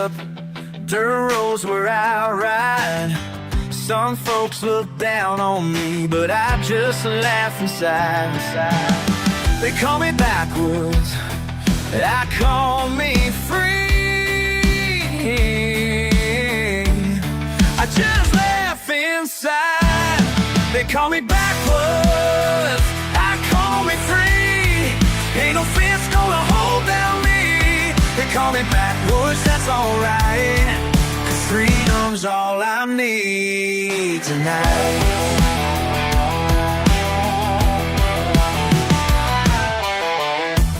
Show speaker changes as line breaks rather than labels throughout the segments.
up dirt roads where I ride. Some folks look down on me, but I just laugh inside. They call me backwoods, I call me free. I just laugh inside. They call me backwoods, I call me free. Ain't no fence gonna hold down me. They call me backwoods, that's alright, 'cause freedom's all I need tonight.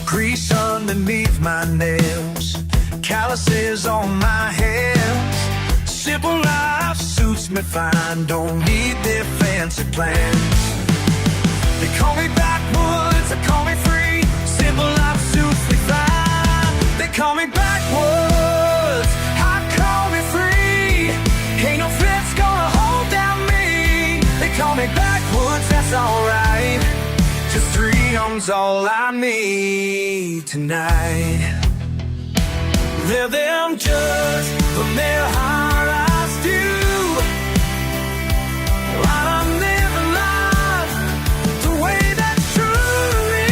Grease underneath my nails, calluses on my hands. Simple life suits me fine, don't need their fancy plans. They call me backwoods, they call me free. Simple life suits me fine. They call me backwoods, I call me free. Ain't no fence gonna hold down me. They call me backwoods, that's alright, just freedom's all I need tonight. They're them just from their high rise to while I'm living life the way that's true to me.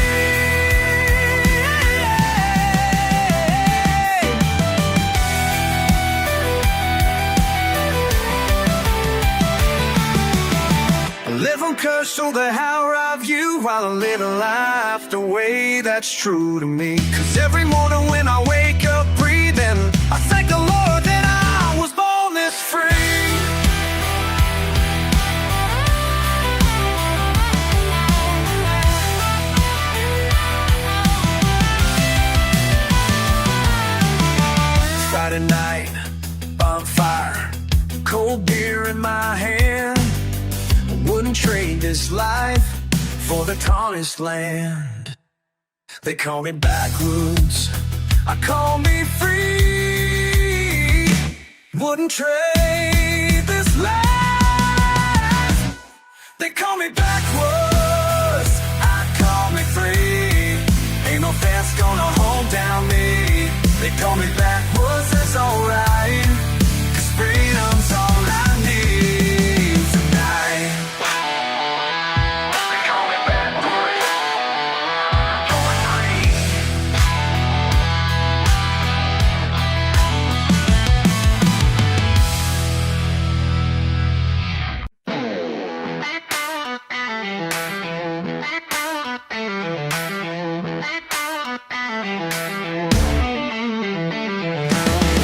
I live on curse so the higher I view while I'm living life the way that's true to me. 'Cause every morning when I wake up breathing, I thank the Lord that I was born this free. Friday night, bonfire, cold beer in my hand. I wouldn't trade this life for the promised land. They call me backwoods, I call me free. Wouldn't trade this life. They call me backwoods, I call me free. Ain't no fence gonna hold down me. They call me backwoods, that's alright, 'cause freedom's all I need tonight. They call me backwoods, going free.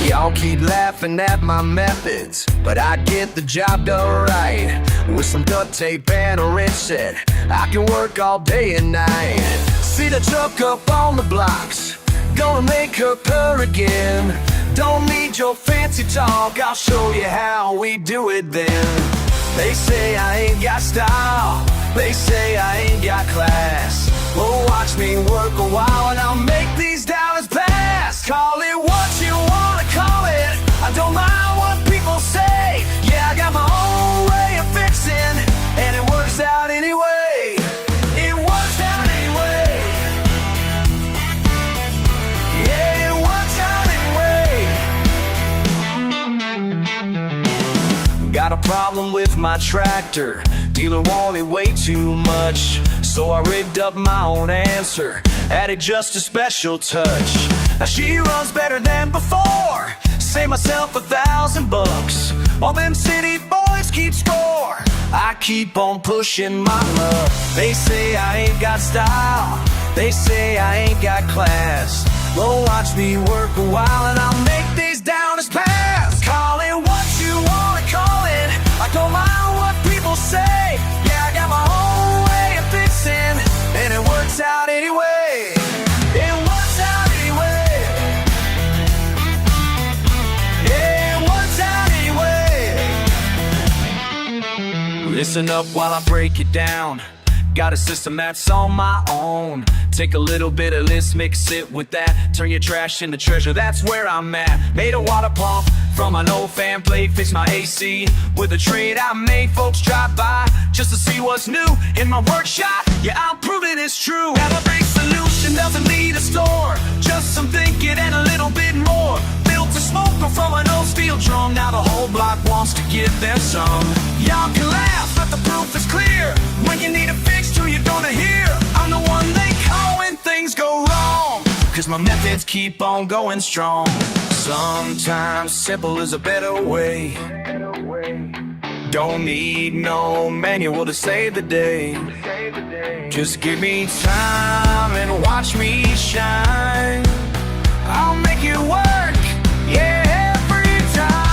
Y'all keep laughing at my methods, but I get the job done right. With some duct tape and a wrench set, I can work all day and night. See the truck up on the blocks, gonna make her purr again. Don't need your fancy talk, I'll show you how we do it then. They say I ain't got style, they say I ain't got class. Well, watch me work a while and I'll make these dollars pass. Call it what you wanna call it, I don't mind what people say. Yeah, I got my own way of fixing, and it works out anyway. It works out anyway. Yeah, it works out anyway. Got a problem with my tractor, dealer wanted way too much. So I rigged up my own answer, added just a special touch. Now she runs better than before, save myself $1,000. All them city boys keep score, I keep on pushing my luck. They say I ain't got style, they say I ain't got class. Well, watch me work a while and I'll make these downers pass. Call it what you wanna call it, I don't mind what people say. Yeah, I got my own way of fixing, and it works out anyway. It works out anyway. Yeah, it works out anyway. Listen up while I break it down. Got a system that's on my own. Take a little bit of this, mix it with that. Turn your trash into treasure, that's where I'm at. Made a water pump from an old fan blade, fix my AC with a trade I made. Folks drive by just to see what's new in my workshop. Yeah, I'm proving it's true. Have a break solution, doesn't need a store, just some thinking and a little bit more. Built the smoke go from an old steel drum. Now the whole block wants to give them some. Y'all can laugh, but the proof is clear. When you need a fix, who you gonna hear? I'm the one they call when things go wrong, 'cause my methods keep on going strong. Sometimes simple is a better way. Don't need no manual to save the day. Just give me time and watch me shine. I'll make it work, yeah, every time.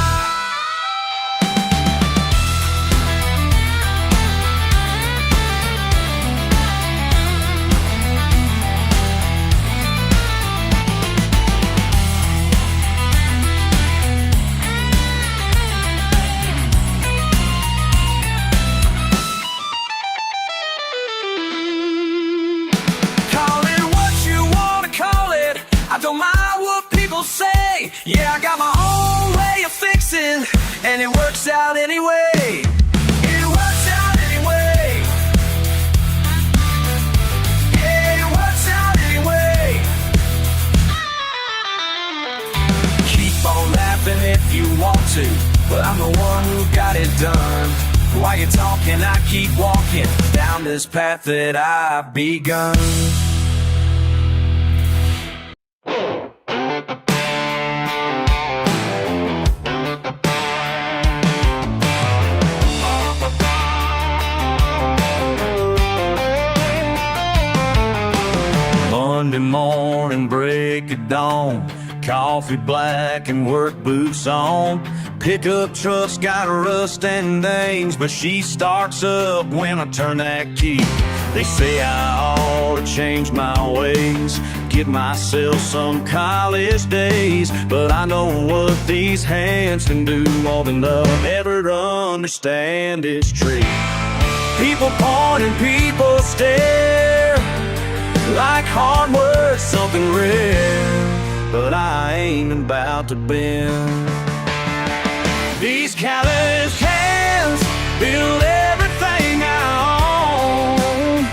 I don't mind what people say. Yeah, I got my own way of fixing, and it works out anyway. It works out anyway. Yeah, it works out anyway. Keep on laughing if you want to, but I'm the one who got it done. While you're talking, I keep walking down this path that I've begun. Monday morning, break of dawn, coffee black and work boots on. Pickup truck's got rust and dings, but she starts up when I turn that key. They say I ought to change my ways, give myself some college days, but I know what these hands can do more than love ever understand is true. People point and people stare like hard work, something rare, but I ain't about to bend. These callous hands build everything I own.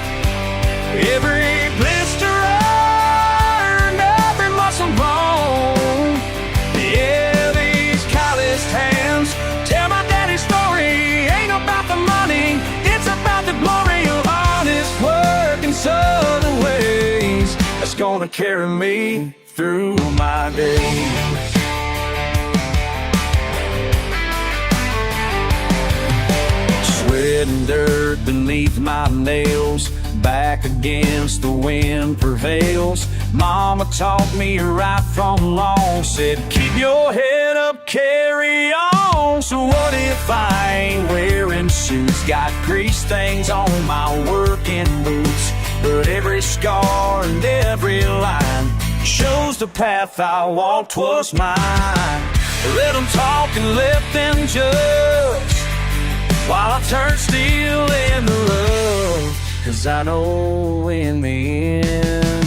Every blister and every muscle bone. Yeah, these calloused hands tell my daddy's story. Ain't about the money, it's about the glory of honest work and southern ways. That's gonna carry me through my days. Sweat and dirt beneath my nails, back against the wind prevails. Mama taught me right from wrong, said keep your head up, carry on. So what if I ain't wearing suits, got grease stains on my working boots, but every scar and every line shows the path I walked was mine. Let them talk and let them judge, while I turn steel into love, 'cause I know in the end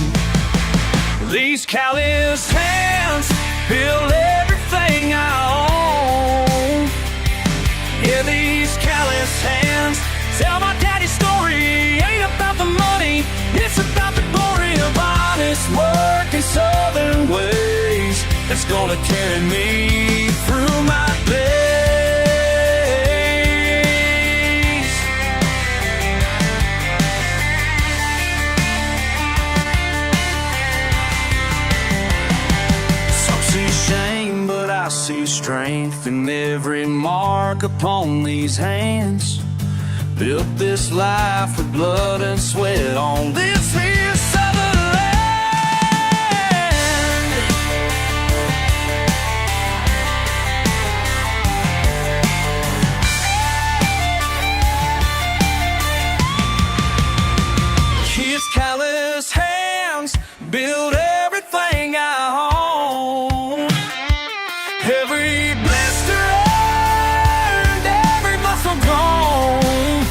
these callous hands build everything I own. Yeah, these callous hands tell my daddy's story. Ain't about the money, it's about the glory of honest work and southern ways. That's gonna carry me through my days. Some see shame, but I see strength in every mark upon these hands. Built this life with blood and sweat on this here southern land. His callous hands build everything I own. Every blister and every muscle gone.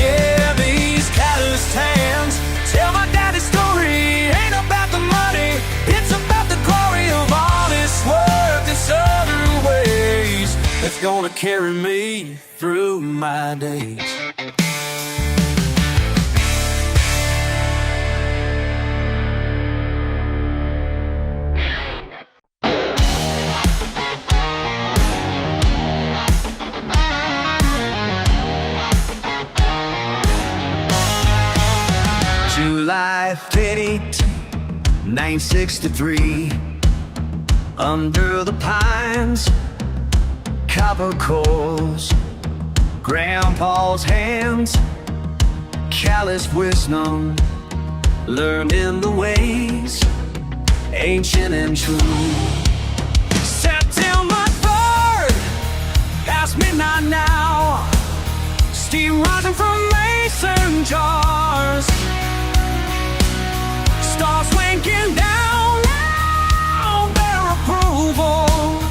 Yeah, these calloused hands tell my daddy's story. Ain't about the money, it's about the glory of honest work and southern ways. That's gonna carry me through my days. 963 under the pines, copper coals, grandpa's hands, callous wisdom learned in the ways ancient and true. September 3rd, past midnight now, steam rising from mason jars, stars winking down on their approval,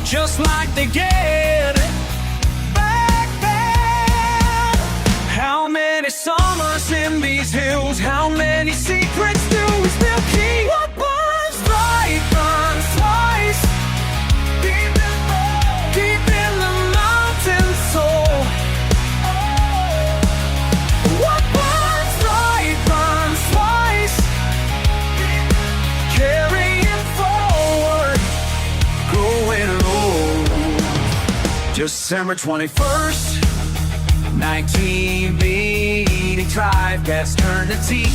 just like they get back then. How many summers in these hills, how many secrets do we still keep? What burns bright burns twice, deep in the mountain soul. What burns bright burns twice, carrying forward, growing old. December 21st, 1985, gas turned to tea.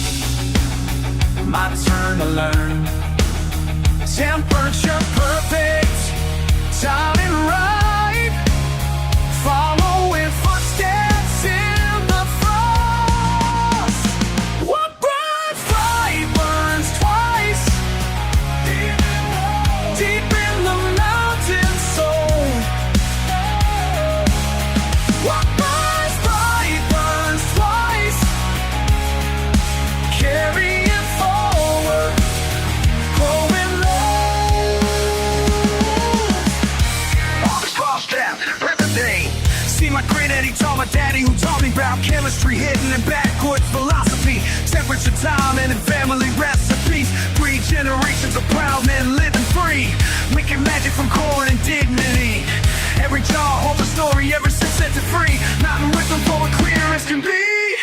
My turn to learn. Temperature perfect, timing right, following footsteps in the frost. What burns bright burns twice, deep in the mountain soul. What burns bright burns twice, carrying forward, growing old. August cross down, present day. See my granddaddy taught my daddy, who taught me about chemistry, hidden and backwoods philosophy, temperature, time, and family recipes. 3 generations of proud men living free, making magic from corn and dignity. Every jar holds a story ever since set it free. Mountain wisdom flowing clear as can be.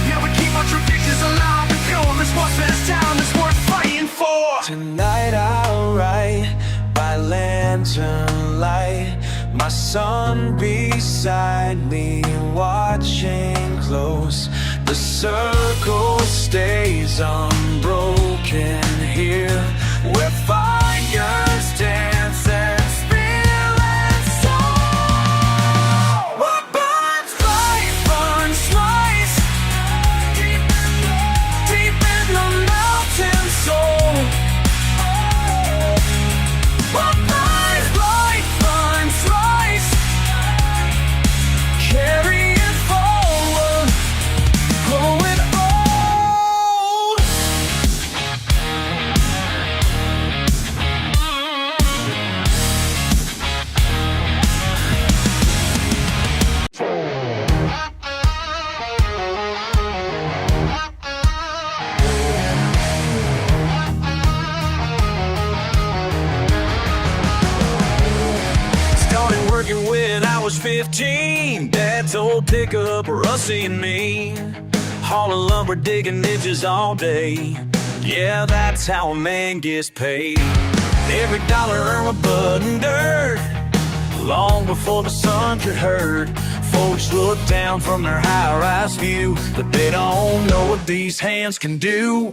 Yeah, we keep our traditions alive and pure. This what's best town is worth fighting for. Tonight I'll write by lantern light, my son beside me watching close. The circle stays unbroken here, where fires dance and spill and soul. What burns bright burns twice, deep in the mountain soul. What burns bright burns twice, carrying forward, growing old. Started working when I was 15. Dad told pickup Russie and me, hauling lumber, digging ditches all day. Yeah, that's how a man gets paid. Every dollar earned with blood and dirt, long before the sun could hurt. Folks look down from their high-rise view, but they don't know what these hands can do.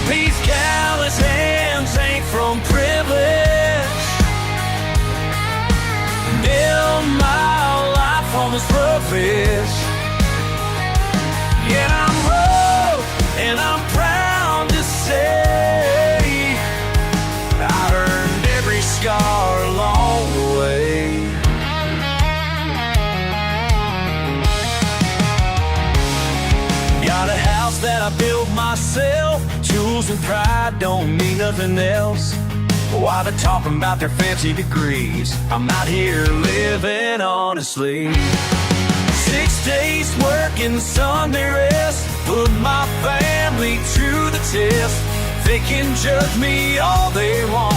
These callous hands ain't from privilege. Build my life on this rubbish. Yeah, I'm rough and I'm proud to say I earned every scar along the way. Got a house that I built myself, tools and pride don't mean nothing else. While they're talking about their fancy degrees, I'm out here living honestly. 6 days working, Sunday rest, put my family to the test. They can judge me all they want,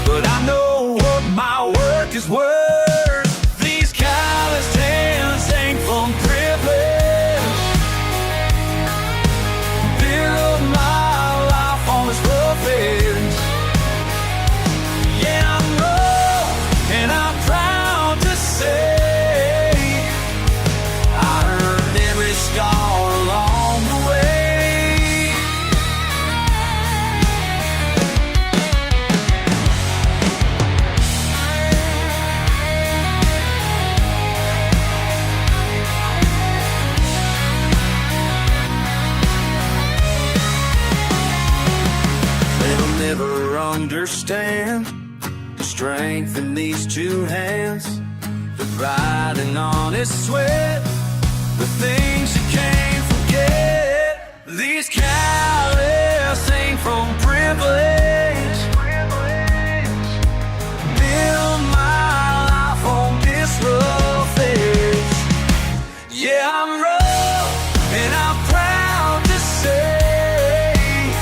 but I know what my work is worth. These calloused hands ain't from privilege. Build my life on this rubbish. Yeah, I'm rough and I'm proud to say I earned every scar along the way. understand the strength in these two hands, the pride and honest sweat, the things you can't forget. These calluses ain't from privilege. Build my life on this rough edge. Yeah, I'm rough, and I'm proud to say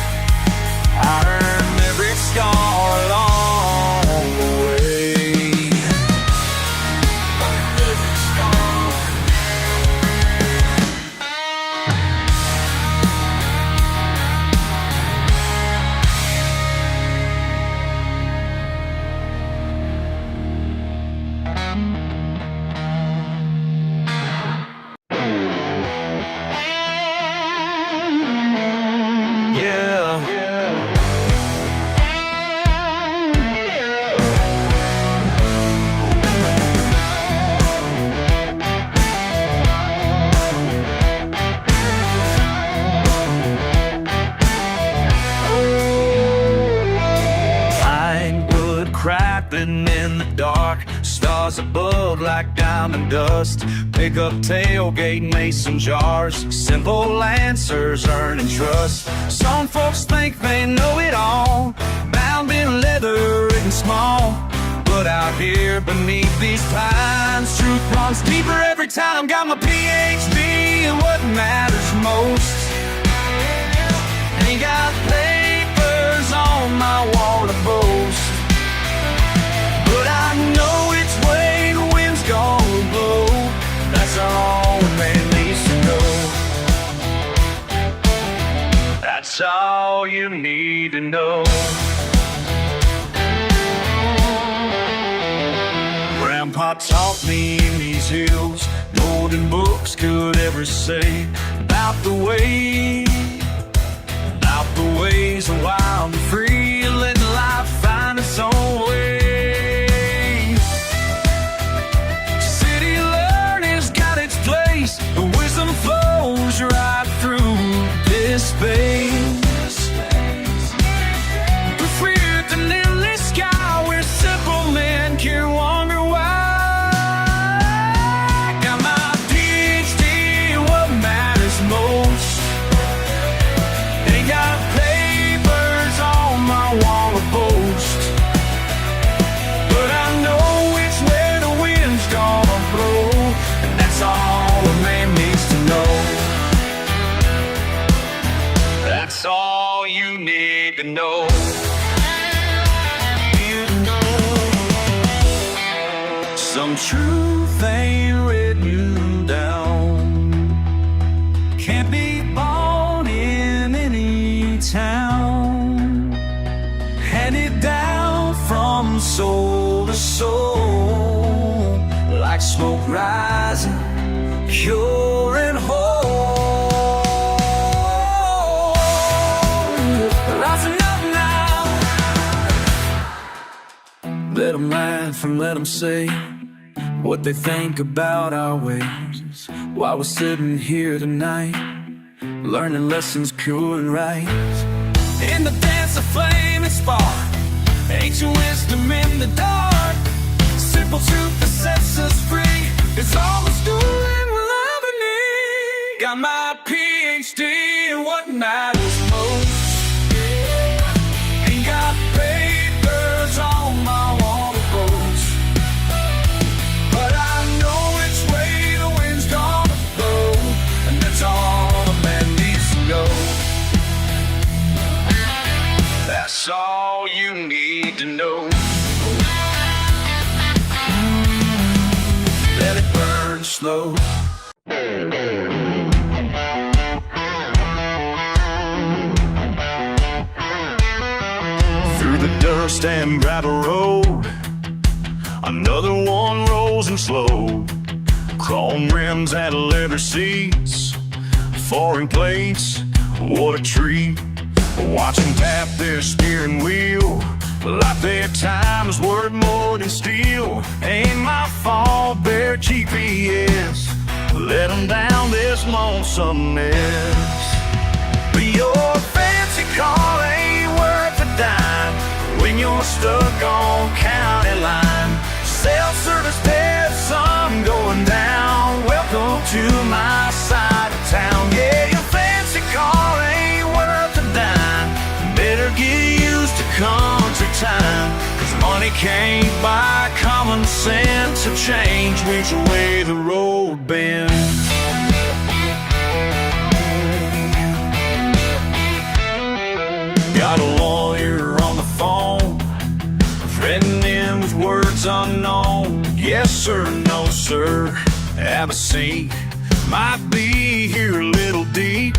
I earned every scar along the way. Crackling in the dark, stars above like diamond dust. Pick up tailgate mason jars, simple answers earning trust. Some folks think they know it all, bound in leather and small. But out here beneath these pines, truth runs deeper every time. Got my PhD in what matters most. Ain't got papers on my wall to boast, but I know which way the wind's gonna blow. That's all a man needs to know. That's all you need to know. Grandpa taught me in these hills more than books could ever say about the ways of wild and free, letting life find its own way. The wisdom flows right through this space. We're free at an endless sky where simple men can wonder why. Got my PhD in what matters most. Ain't got papers on my wall to boast, but I know which way the wind's gonna blow, and that's all that's all you need to know. Some truth ain't written down, can't be bought in any town. Handed down from soul to soul, like smoke rising, pure and whole. Let them laugh and let them say what they think about our ways, while we're sitting here tonight, learning lessons pure and right. In the dance of flame and spark, ancient wisdom in the dark, simple truth that sets us free. It's all the story we'll ever need. Got my PhD in what matters most. Ain't got papers on my wall to boast, but I know which way the wind's gonna blow, and that's all a man needs to know. That's all you need to know. Let it burn slow. Through the dust and gravel road, another one rolls in slow. Chrome rims and leather seats, foreign plates, what a treat. Watch them tap their steering wheel like their time's worth more than steel. Ain't my fault, their GPS let them down this lonesome mess. But your fancy car ain't worth a dime when when you're stuck on county line. Self-service dead, sun going down. Welcome to my side of town. Yeah, your fancy car ain't worth a dime. Better get used to country time, 'cause money can't buy common sense or change which way the road bends. Got a lawyer on the phone, threatening him with words unknown. Yes sir, no sir, have a seat. Might be here a little deep.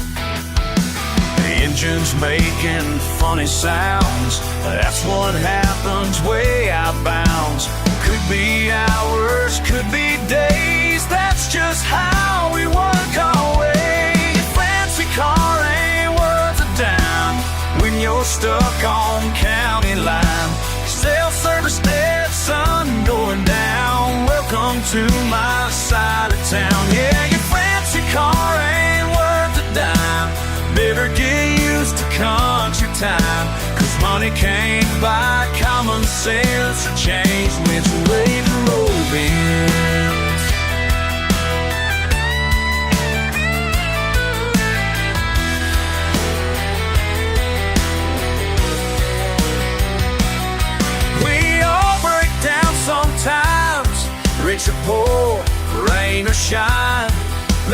The engine's making funny sounds. That's what happens way out of bounds. Could be hours, could be days. That's just how we work our way. Fancy car ain't worth a dime when you're stuck on county line. Self-service dead, sun going down. Welcome to my side of town. Yeah, your fancy car ain't worth a dime. Better get used to country time, 'cause money can't buy common sense or change which way the road bends. We all break down sometimes, rich or poor, rain or shine.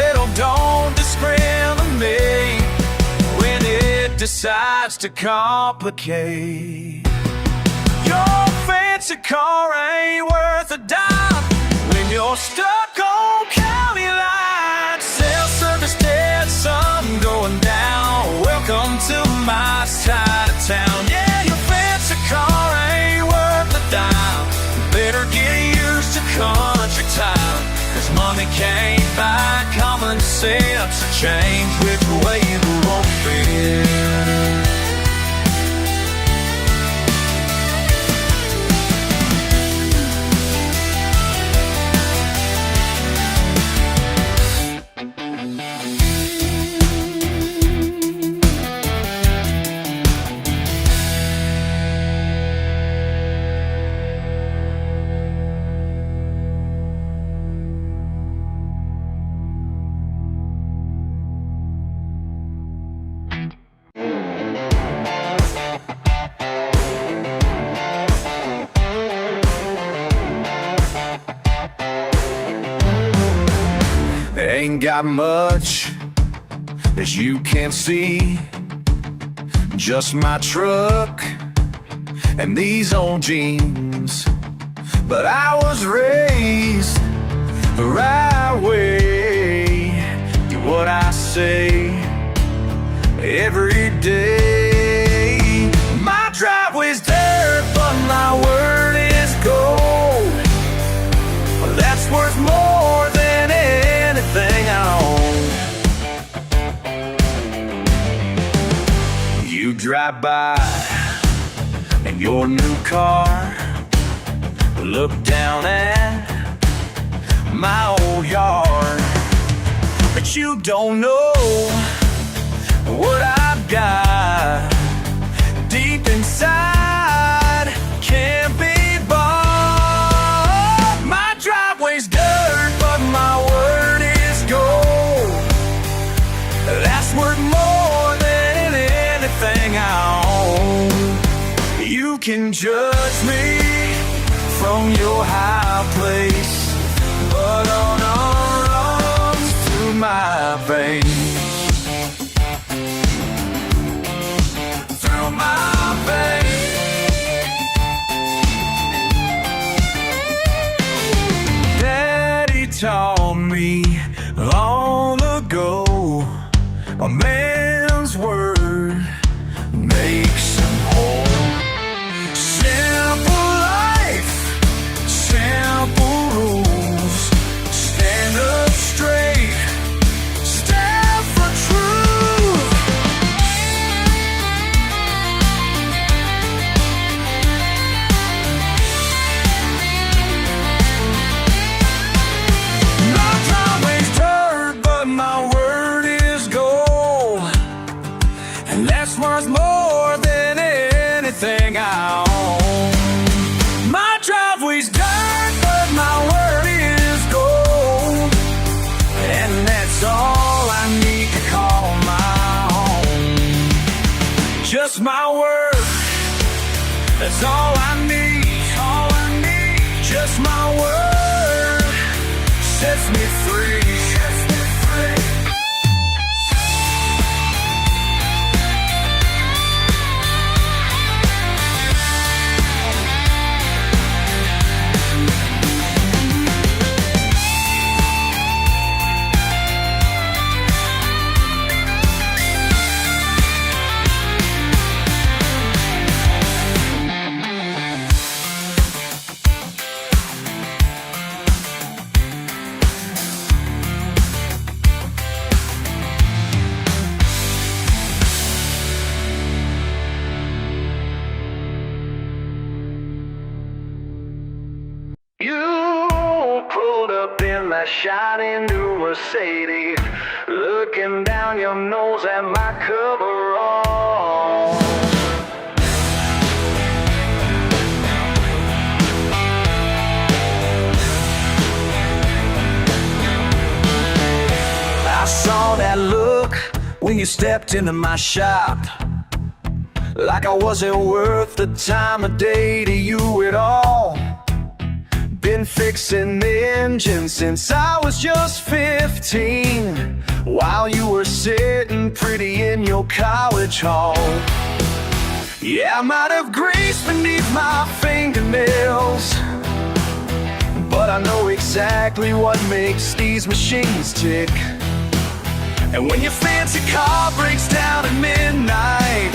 Little don't discriminate when it decides to complicate. Your fancy car ain't worth a dime when you're stuck on county line. Self-service dead, sun going down. Welcome to my side of town. Yeah, your fancy car ain't worth a dime. Better get used to country time, 'cause money can't buy common sense or change which way the road bends. Ain't got much, as you can see, just my truck and these old jeans. But I was raised the right way, do what I say every day. My driveway's dirt, but my word is gold. Well, that's worth more than anything I own. You drive by in your new car, look down at my old yard, but you don't know what I've got deep inside. Can't be bought. My driveway's dirt, but my word is gold. That's worth more than anything I own. You can judge me from your high place, but honor runs through my veins. Through my veins. Daddy taught me long ago, a man's word makes him whole. Simple life, simple rules. Stand up straight, stand for truth. My driveway's dirt, but my word is gold. I need to call my own. Just my word, that's all I need, all I need. Just my word sets me free, sets me free. You pulled up in that shiny new Mercedes, looking down your nose at my coveralls. I saw that look when you stepped into my shop, like I wasn't worth the time of day to you at all. Been fixing the engine since I was just 15, while you were sitting pretty in your college hall. Yeah, I might have grease beneath my fingernails, but I know exactly what makes these machines tick. And when your fancy car breaks down at midnight,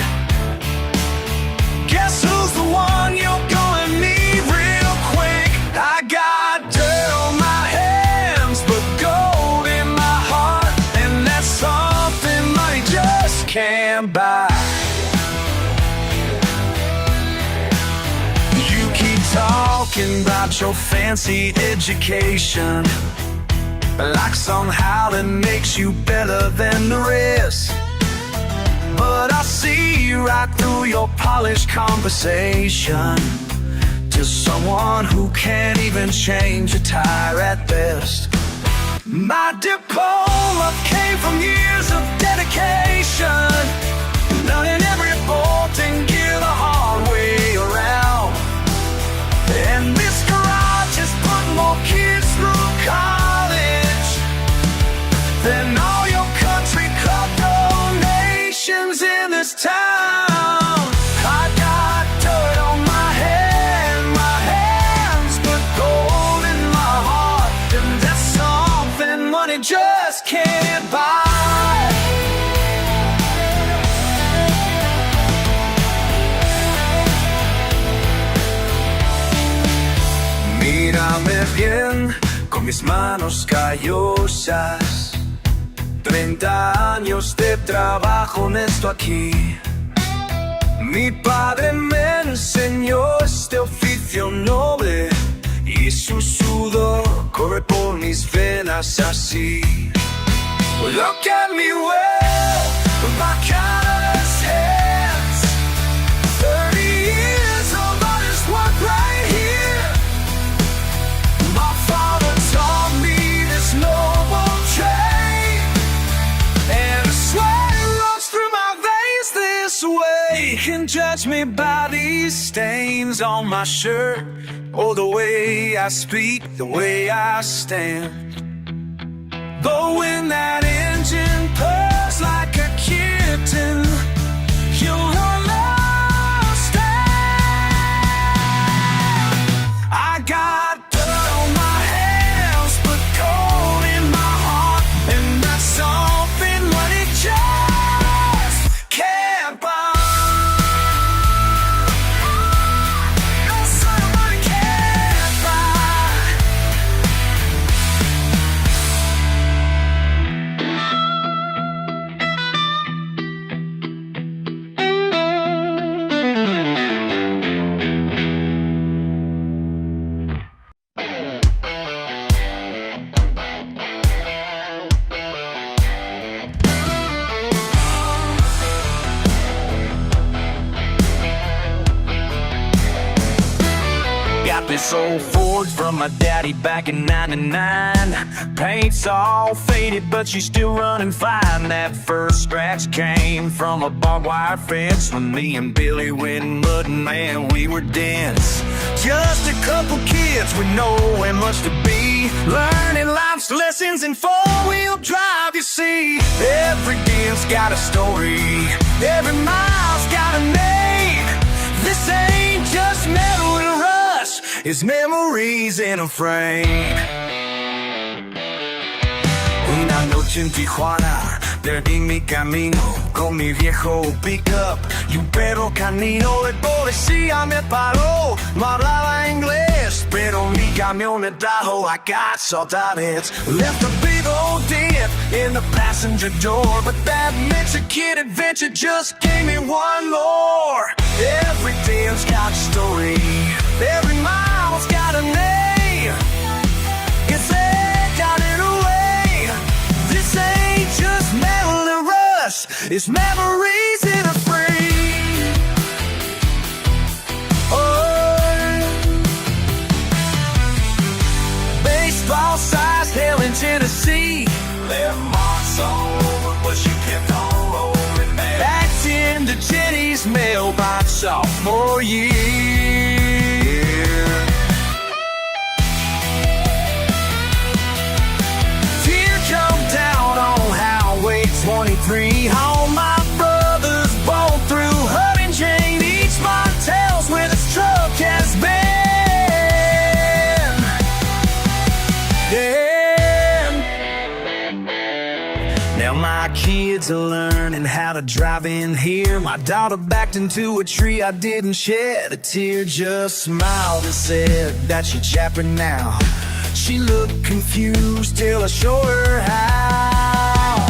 guess who's the one you're gonna need real quick? I got dirt on my hands, but gold in my heart, and that's something money just can't buy. You keep talking about your fancy education, like somehow that makes you better than the rest. But I see right through your polished conversation to someone who can't even change a tire at best. My diploma came from years of dedication, learning every bolt and gear the hard way around. And this garage has put more kids through college than all your country club donations in this town. I got dirt on my hands, but gold in my heart, and that's something money just can't buy. Mírame bien con mis manos callosas, 30 años de trabajo honesto aquí. Mi padre me enseñó este oficio noble, y su sudor corre por mis venas así. Look at me well, my counter's hands, 30 years of honest work right here. My father taught me this noble trade, and the sweat runs through my veins this way. You can judge me by these stains on my shirt, or the way I speak, the way I stand. But when that engine purrs like a kitten, you'll understand. I got dirt on my hands, but gold in my heart, and that's something money just can't buy. That's something money can't buy. This old Ford from my daddy back in '99. Paint's all faded, but she's still running fine. That first scratch came from a barbed wire fence when me and Billy went mudding, man, we were dense. Just a couple kids with nowhere much to be, learning life's lessons in four-wheel drive, you see. Every dent's got a story, every mile's got a name. This ain't just metal and rust, it's memories in a frame. Una noche en Tijuana, perdí mi camino con mi viejo pickup y un perro canino. El policía me paró, no hablaba inglés, pero mi camión me trajo acá saudades. Left a big old dent in the passenger door, but that Mexican adventure just gave me one more. Every day's got a story, every mile's got a name. Guess they got it away. This ain't just metal and rust, it's memories in a frame. Oh, baseball-sized hail in Tennessee, left marks all over, but she kept on rolling, man. Backed into Jenny's mailbox sophomore year. Tear come down on Highway 23. All my brothers both through Hut and Jane. Each mine tells where this truck has been. Now my kids are learning how to drive in here. My daughter backed into a tree, I didn't shed a tear. Just smiled and said that she'd chaperone now. She looked confused till I showed her how.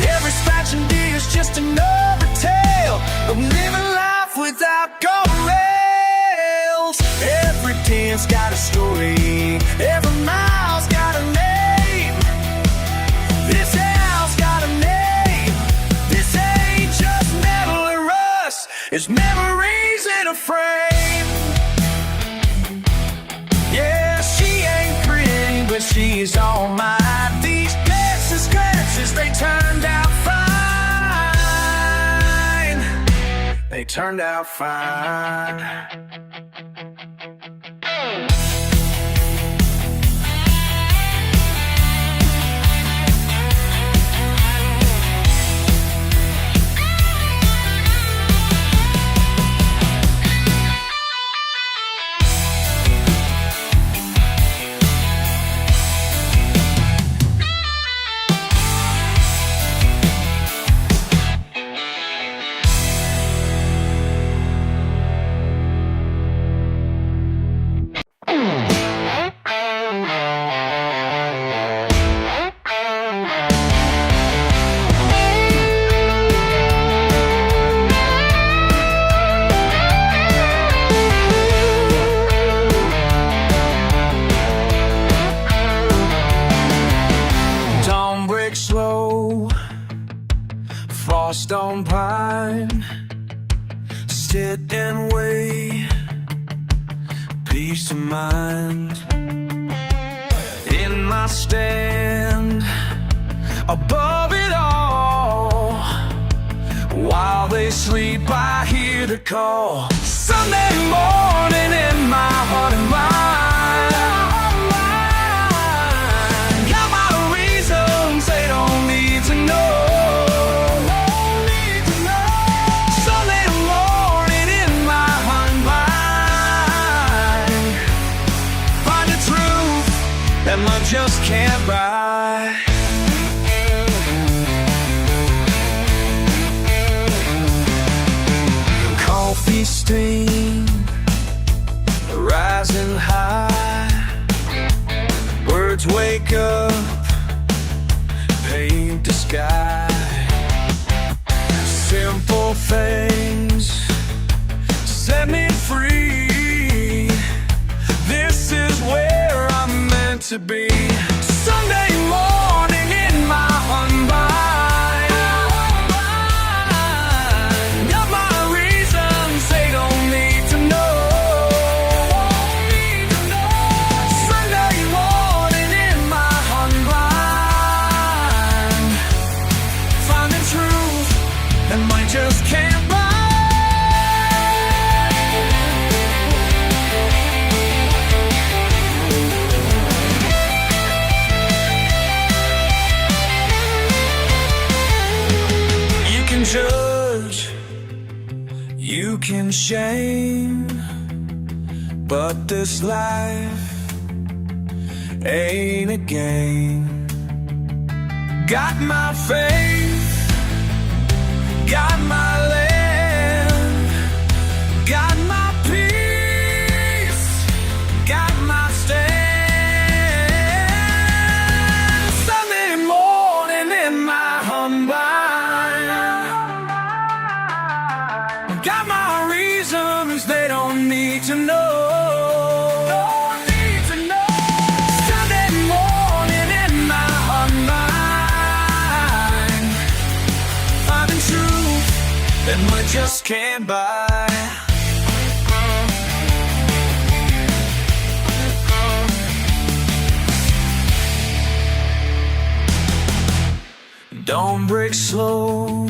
Every scratch and dig is just another tale of living life without guardrails. Every dent's got a story, every mile's got a name. This house got a name. This ain't just metal and rust, it's memories in a frame. Yeah, she ain't pretty, but she's all mine. These dents and scratches, they turned out fine. They turned out fine. Slow, frost on pine, sit and wait, peace of mind. In my stand, above it all, while they sleep I hear the call. Sunday morning in my heart and mind. Just can't buy. Coffee steam rising high, birds wake up, paint the sky. Simple things set me free. This is where I'm meant to be. Sunday morning in my unbind. Got my reasons, they don't need to know. judge, you can shame, but this life ain't a game. Got my faith, got my land, got my peace, got my stand. Sunday morning in my Hyundai, got my reasons they don't need to know. That money just can't buy. Don't break slow,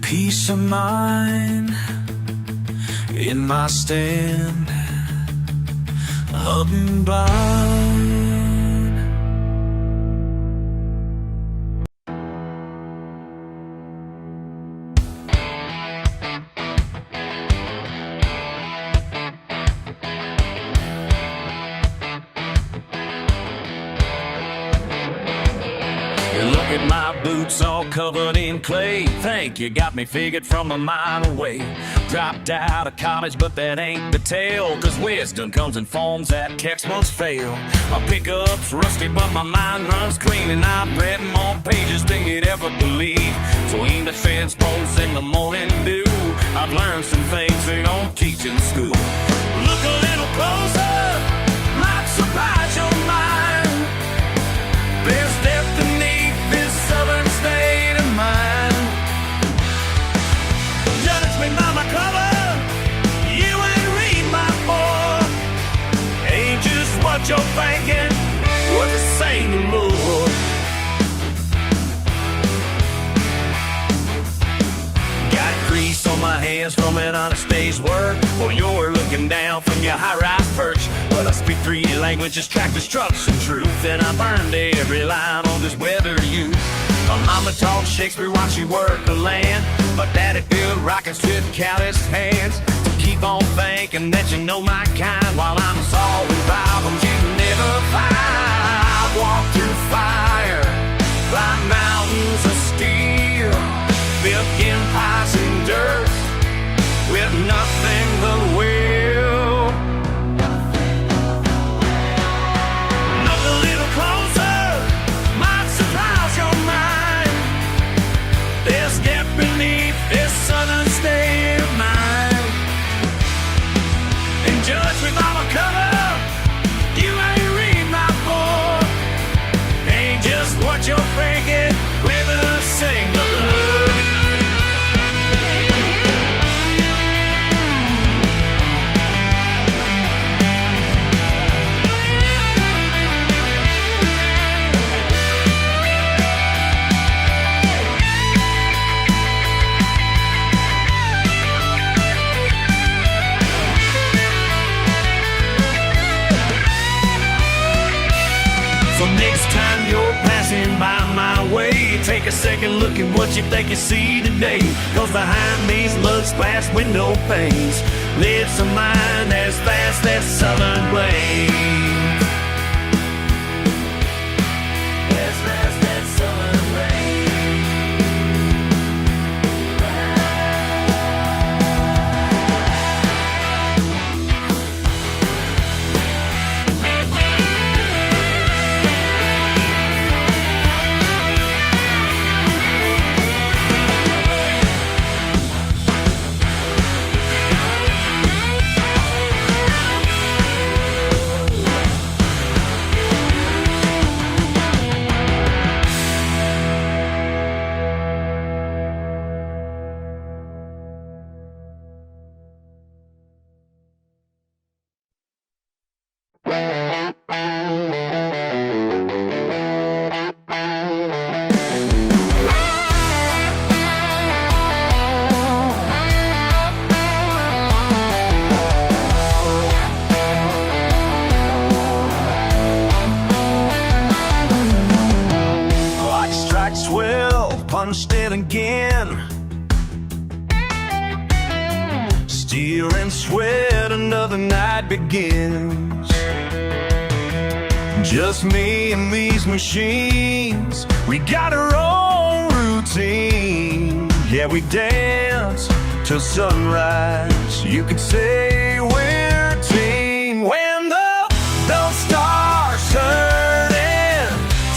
peace of mind in my stand, up and bound. Look at my boots all covered in clay. Think you got me figured from a mile away. Dropped out of college, but that ain't the tale, 'cause wisdom comes in forms that textbooks fail. My pickup's rusty, but my mind runs clean, and I've read more pages than you'd ever believe. Between the fence posts and the morning dew, I've learned some things they don't teach in school. Look a little closer, might surprise your mind. There's depth beneath this southern state of mind. Judge me by my cover, you ain't read my book. Ain't just what you're thinking, what you say to Lord. Got grease on my hands from an honest day's work, or you're looking down from your high-rise perch. But I speak 3 languages, tractors, trucks, and truth, and I've earned every line on this weather youth. My mama taught Shakespeare while she worked the land, but daddy built rockets with calloused hands. To keep on thinking that you know my kind, while I'm solving problems you never find. I walk through fire, climb mountains of steel, built empires in dirt with nothing but will. Look a little closer, might surprise your mind. There's depth beneath this southern state of mind. And judge me by my cover, you ain't read my book. Ain't just what you're thinking, with a single look. So next time you're passing by my way, take a second look at what you think you see today. 'Cause behind these mud splashed window panes lives a mind as fast as southern blade. As fast as southern punched it again. Steer and sweat, another night begins. Just me and these machines, we got our own routine. Yeah, we dance till sunrise. You could say we're a team. When those stars turning,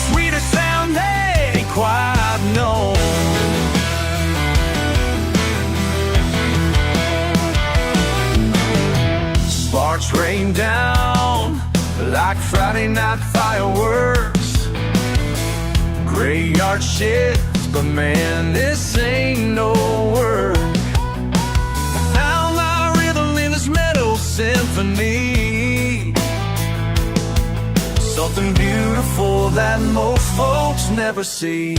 sweeter sound they ain't quite known. Sparks rain down like Friday night fireworks. Graveyard shift, but man, this ain't no work. Now my rhythm in this metal symphony, something beautiful that most folks never see.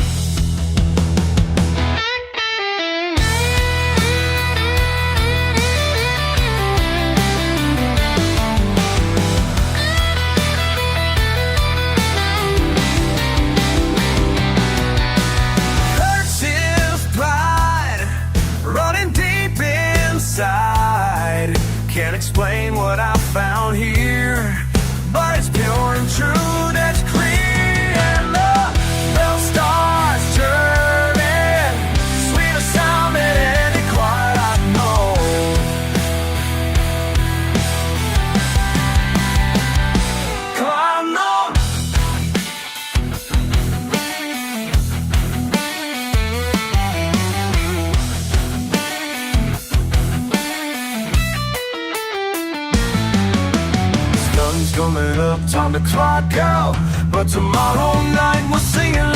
Can't explain what I found here, but it's pure and true, that's clear. And the stars turning, sweeter sound than any choir I know. Come on. Coming up, time to clock out, but tomorrow night we'll sing it loud.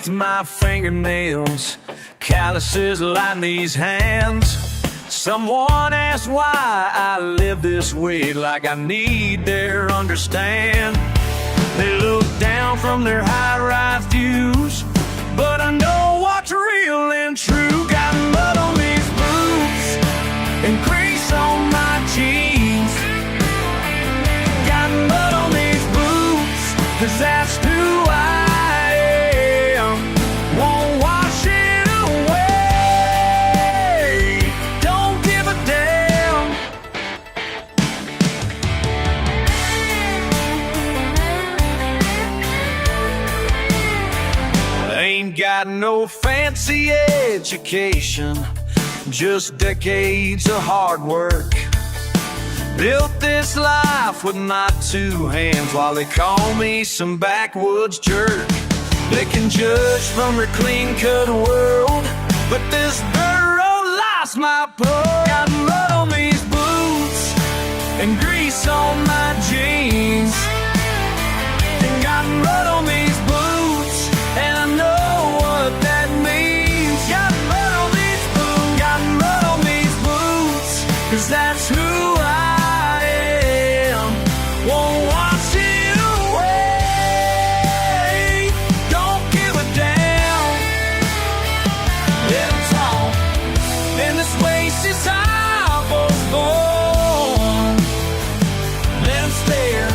My fingernails, calluses line these hands. Someone asked why I live this way, like I need their understand. They look down from their high-rise views, but I know what's real and true. Got mud on these boots and grease on my jeans. Got mud on these boots, 'cause that's who I won't wash it away. Don't give a damn. Ain't got no fancy education, just decades of hard work. Built this life with my two hands while they call me some backwoods jerk. They can judge from her clean-cut world, but this dirt road lost my pull. Got mud on these boots and grease on my jeans. And got mud on these boots, and I know what that means. Got mud on these boots, got mud on these boots, 'cause that's who I am. Won't wash it away. Don't give a damn. Let 'em talk. In this way since I was born. Let 'em stare.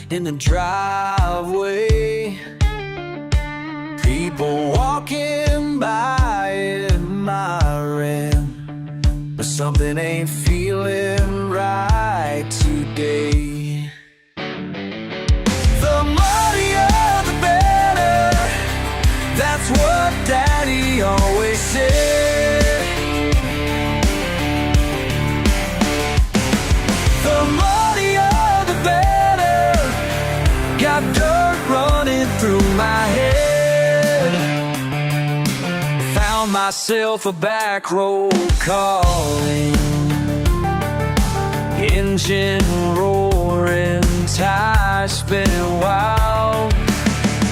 in the driveway. People walking by admiring, but something ain't feeling right today. The muddier the better, that's what Daddy always said. The muddier the better, got dirt running through my head. Found myself a back road calling, engine roaring, tires spinning wild.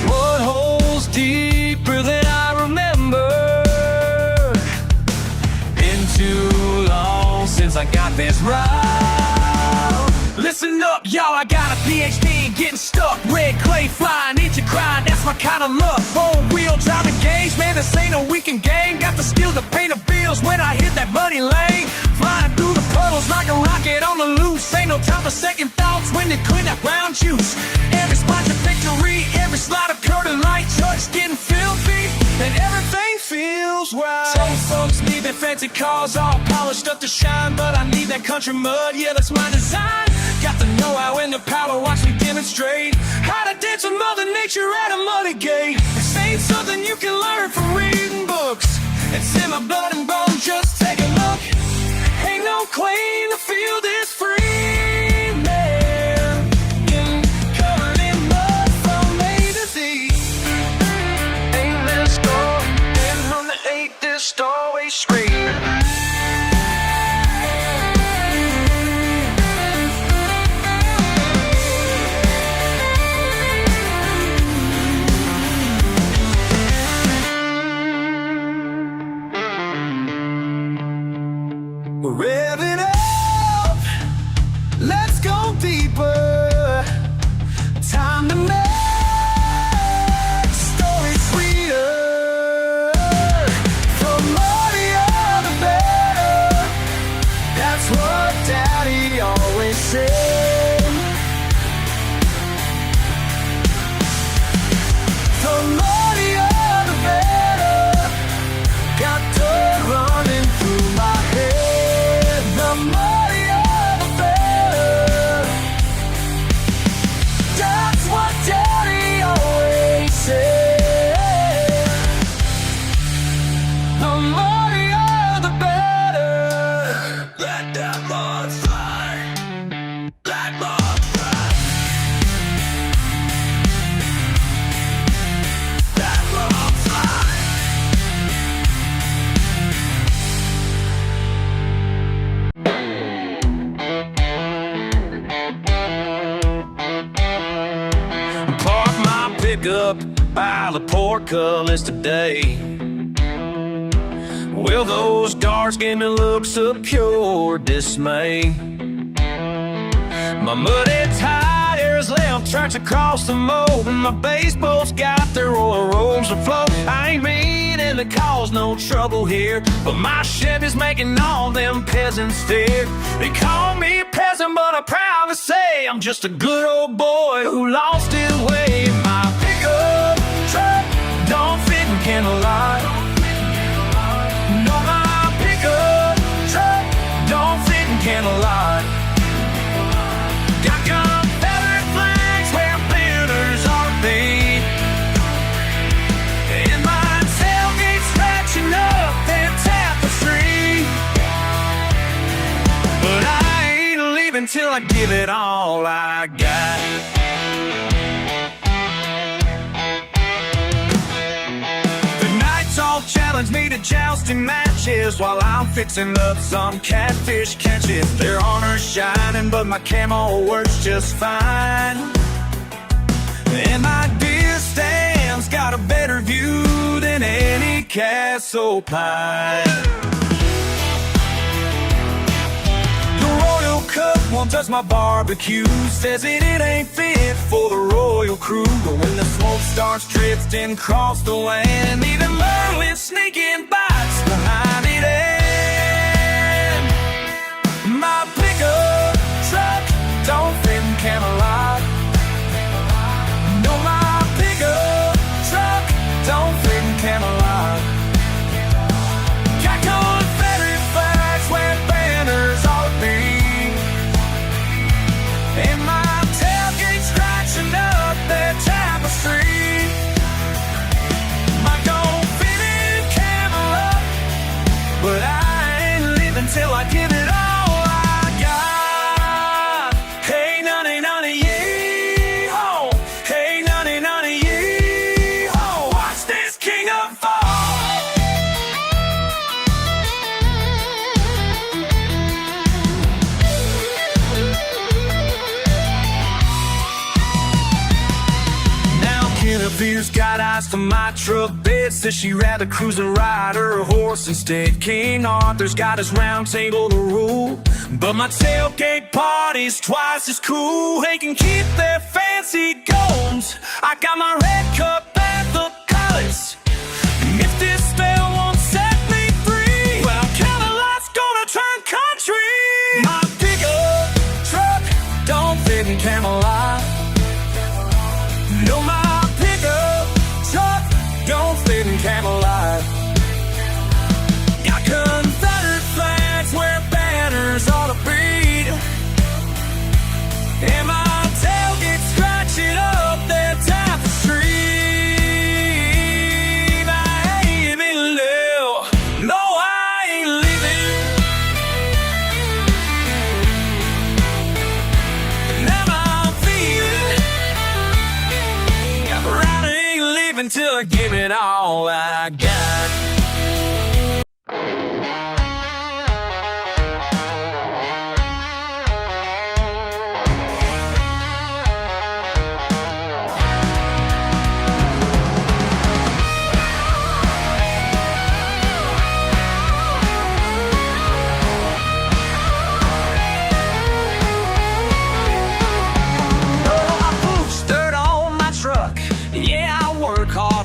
Mud holes deeper than I remember. Been too long since I got this right. Listen up, y'all, I got a PhD in getting stuck. Red clay flying, into crying, that's my kind of luck. Four-wheel driving gauge, man, this ain't a weekend game. Got the skill to pay the bills when I hit that muddy lane. Flying through the puddles like a rocket on the loose. Ain't no time for second thoughts when they clean that brown juice. Every spot's a victory, every slide of curd and light touch getting filthy, and everything feels right. Some folks need their fancy cars all polished up to shine, but I need that country mud, yeah, that's my design. Got to know how and the power, watch me demonstrate how to dance with Mother Nature at a muddy gate. This ain't something you can learn from reading books. It's in my blood and bones, just take a look. Ain't no claim to feel this free, man. Getting covered in mud from A to Z. Ain't this door, and from the 8 this doorway screaming. We're revving up, let's go deeper. Time to make stories sweeter. The muddier the better, that's what Daddy always said. The muddier the better, got dirt running through my head. The muddier the better, that's what Daddy always said. The muddier the better. Let that mud fly, let mud fly, that mud fly. Park my pickup by the portcullis today. Well, those darts gave me looks of pure dismay. My muddy tires left tracks across the mold, and my baseball's got their oil rolls afloat. I ain't meaning to cause no trouble here, but my Chevy's making all them peasants stare. They call me a peasant, but I'm proud to say I'm just a good old boy who lost his way. My pickup truck don't fit in candlelight. No, my pickup truck don't fit in candlelight. Got Confederate flags where banners are made, and my tailgate's scratching up that tapestry. But I ain't leaving till I give it all I got. The Knights all challenge me to jousting matches while I'm fixing up some catfish catches. Their honor's shining, but my camo works just fine. And my deer stand's got a better view than any castle pine. The Royal Cup won't touch my barbecue, says it ain't fit for the royal crew. But when the smoke starts drifting across the land, even Merlin sneaking bites behind it. And my pickup truck don't fit in Camelot. Interviews got eyes to my truck bed. Says she rather cruise and ride her horse instead. King Arthur's got his round table to rule, but my tailgate party's twice as cool. They can keep their fancy goals. I got my red cup and the palace. If this spell won't set me free, well, Cadillacs gonna turn country. My pickup truck don't fit in Camelot. No, my pickup truck don't fit in Camelot. Got Confederate flags where banners ought to be, and my tailgate scratching up that tapestry. I ain't been live. No, I ain't leaving. Now I'm feeling right, I ain't leaving till I give it all I got.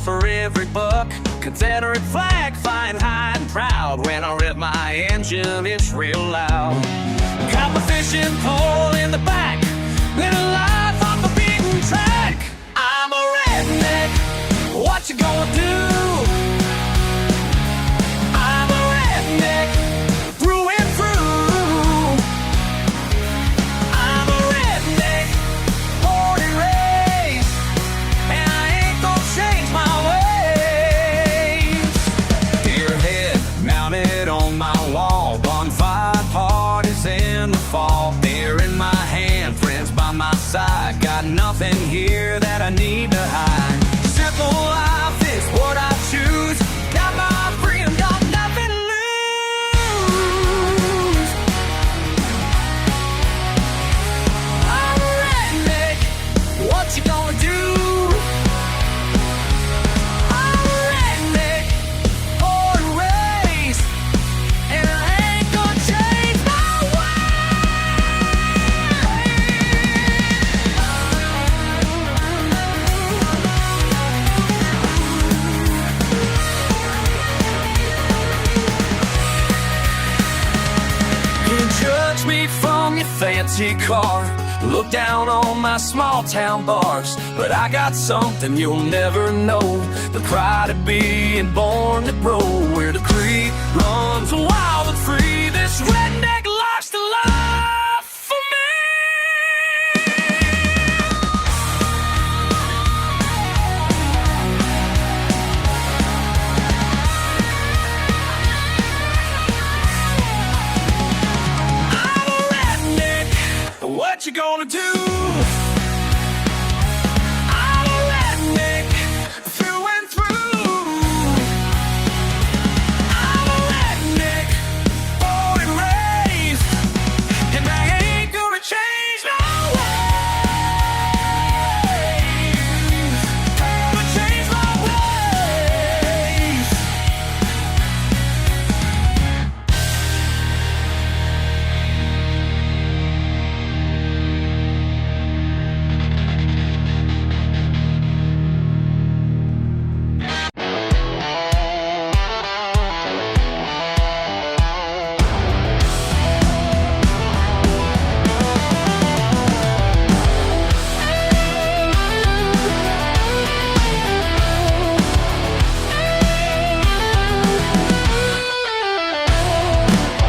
For every buck, Confederate flag flying high and proud. When I rip my engine, it's real loud. Got my fishing pole in the back, living life off the beaten track. I'm a redneck, what you gonna do? I'm a redneck, through and through. I'm a redneck, born and raised, and I ain't gonna change my on my wall. Bonfire parties in the fall. Beer in my hand, friends by my side. Got nothing here that I need to hide. Simple life is what I choose. Got my freedom, got nothing to lose. I'm a redneck, what you gonna do? Judge me from your fancy car, look down on my small town bars, but I got something you'll never know, the pride of being born to grow, where the creek runs wild and free. This redneck life's the life for me. What you gonna do? I'm a redneck, through and through. I'm a redneck, born and raised, and I ain't gonna change no ways. Gonna change my ways.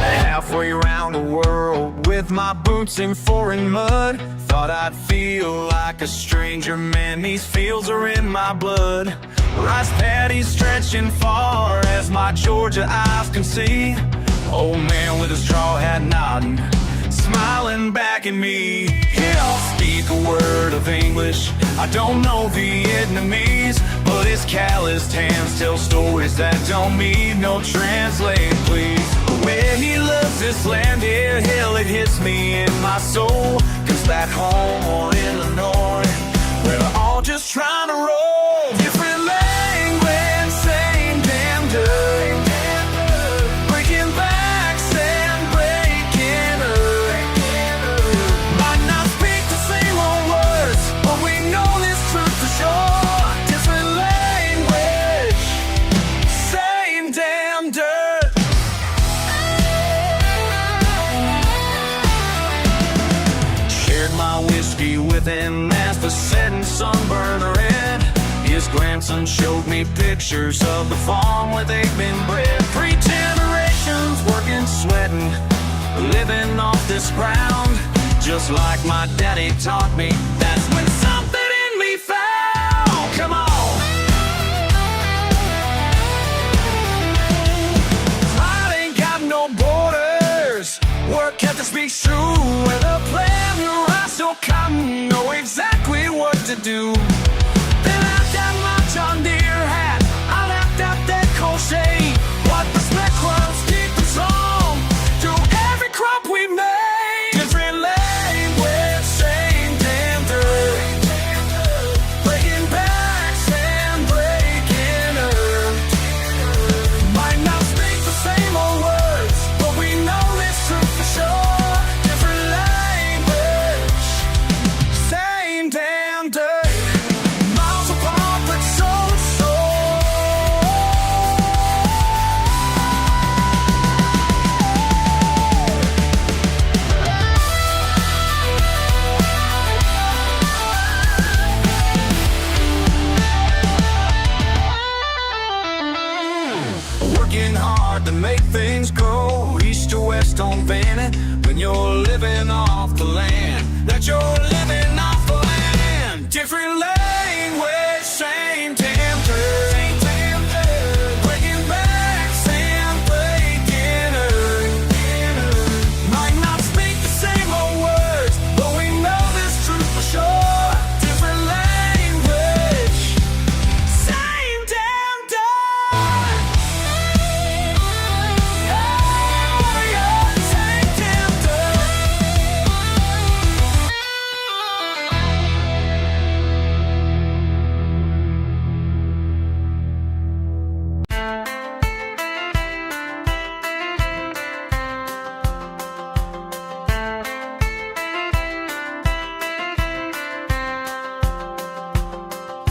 Halfway around the world with my boots in foreign mud. Thought I'd feel like a stranger, man, these fields are in my blood. Rice paddies stretching far as my Georgia eyes can see. Old man with a straw hat nodding, smiling back at me. He don't speak a word of English, I don't know Vietnamese, but his calloused hands tell stories that don't need no translate, please. Where he loves this land, here, hell, it hits me in my soul. Cause back home or Illinois, we're all just just trying to roll. Different language, same damn dirt. Breaking backs and breaking up. Might not speak the same old words, but we know this truth for sure. Different language, same damn dirt. Shared my whiskey with him as the setting sun burned red. His grandson showed me pictures of the farm where they've been bred. 3 generations working, sweating, living off this ground. Just like my daddy taught me, that's when something in me found. Come on. Pride ain't got no borders. Work ethic speaks true. With a plan, your eyes don't come, know exactly what to do. They laughed at my John Deere hat, I laughed at that crochet. What respect was keep us on through every crop we made. Different language, same damn dirt. Breaking backs and breaking up. Might not speak the same old words, but we know this truth for sure. Different language, same damn dirt. Miles apart, but soul to soul. Working hard to make things go, east to west on Vanity. When you're living off the land, that you're living off the land. Different language, same damn dirt. Breaking backs and breaking up. Might not speak the same old words, but we know this truth for sure. Different language, same damn dirt. Same damn dirt.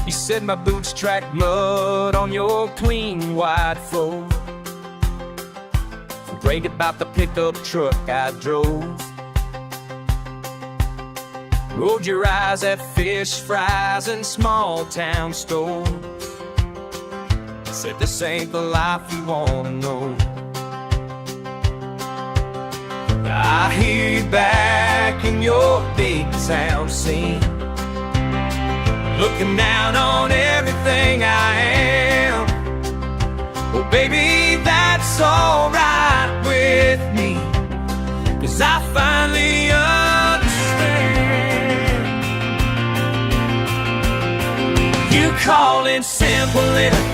You said my boots track mud on your clean white floor. Brag about the pickup truck I drove. Rolled your eyes at fish fries and small town stores. Said this ain't the life you wanna know. I hear you back in your big town scene, looking down on everything I am. Well, baby, that's alright with me, 'cause I finally understand. You call it simple living,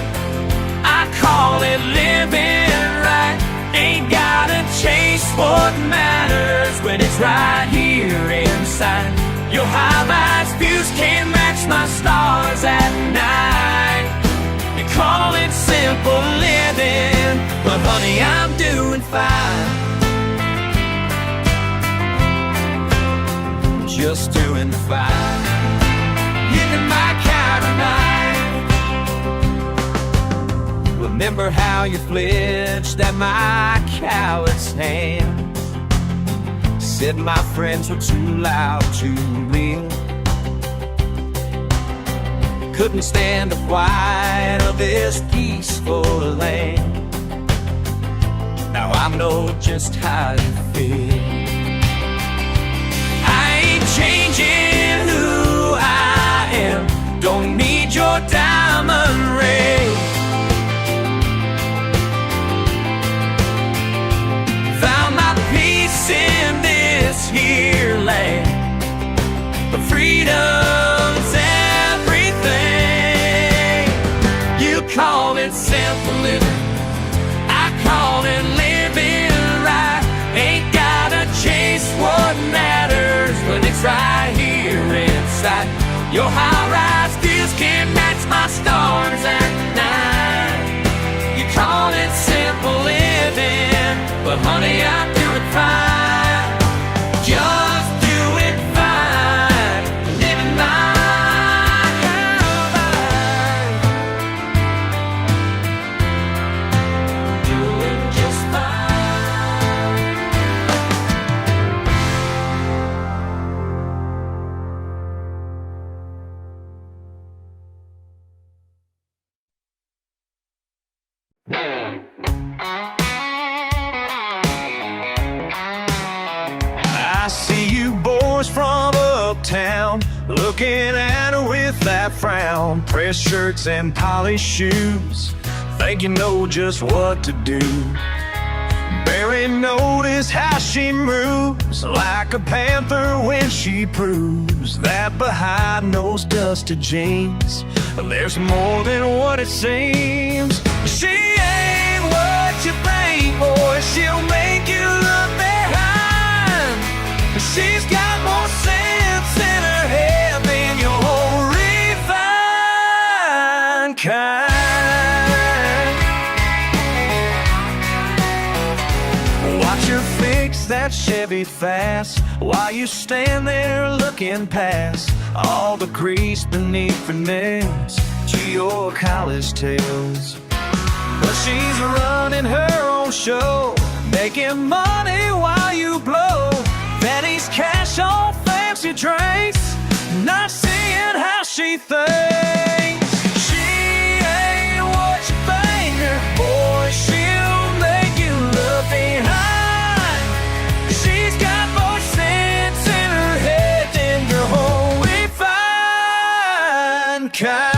I call it living right. Ain't gotta chase what matters when it's right here inside. Your high-rise views can't match my stars at night. You call it simple living, but honey, I'm doing fine. Just doing fine. Hitting my count tonight. Remember how you flinched at my coward's hand. Said my friends were too loud to live. Couldn't stand the quiet of this peaceful land. Now I know just how you feel. I ain't changing who I am. Don't need your diamond ring. Found my peace in this here land. But freedom's everything. You call it simple living, I call it living right. Ain't gotta chase what matters when it's right here inside. Your high-rise views I see you boys from uptown looking at her with that frown. Pressed shirts and polished shoes, think you know just what to do. Barely notice how she moves, like a panther when she proves that behind those dusty jeans there's more than what it seems. She ain't what you think, boy, she'll make you look behind. She's got more sense in her head than your whole refined kind. Watch her fix that Chevy fast while you stand there looking past all the grease beneath her nails to your college tails. But she's running her own show, making money while you blow Betty's cash on fancy drinks, not seeing how she thinks. She ain't what you think her, boy, she'll make you look behind. She's got more sense in her head than your whole refined kind.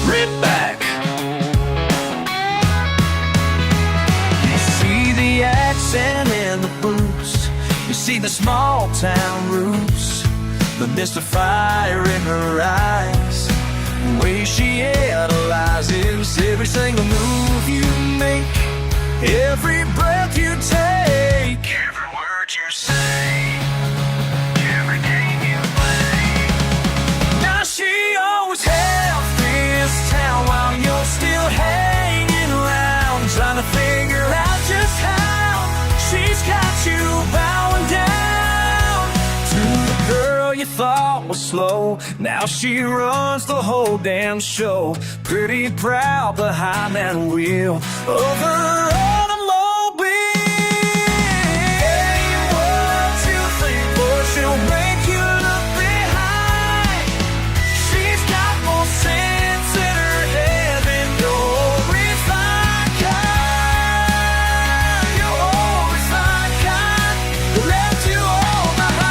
Redneck. You see the accent and the boots, you see the small town roots, the mist of fire in her eyes, the way she analyzes every single move you make, every breath you take, every word you say, every game you play. Now she always held this town while you're still hanging around, trying to figure out just how she's got you bowing down to the girl you thought was slow. Now she runs the whole damn show, pretty proud behind that wheel of her automobile. Ain't what you think, boy, she'll make you look behind. She's got more sense in her head than your refined kind. Your old refined kind left you all behind.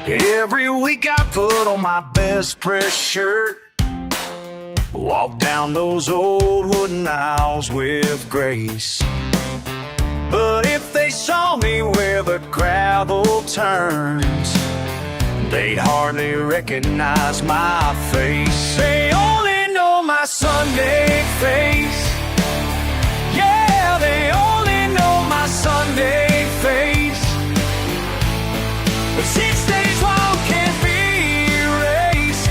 Every week I put on my best press shirt, walk down those old wooden aisles with grace. But if they saw me where the gravel turns, they'd hardly recognize my face. They only know my Sunday face. Yeah, they only know my Sunday face. But 6 days long can't be erased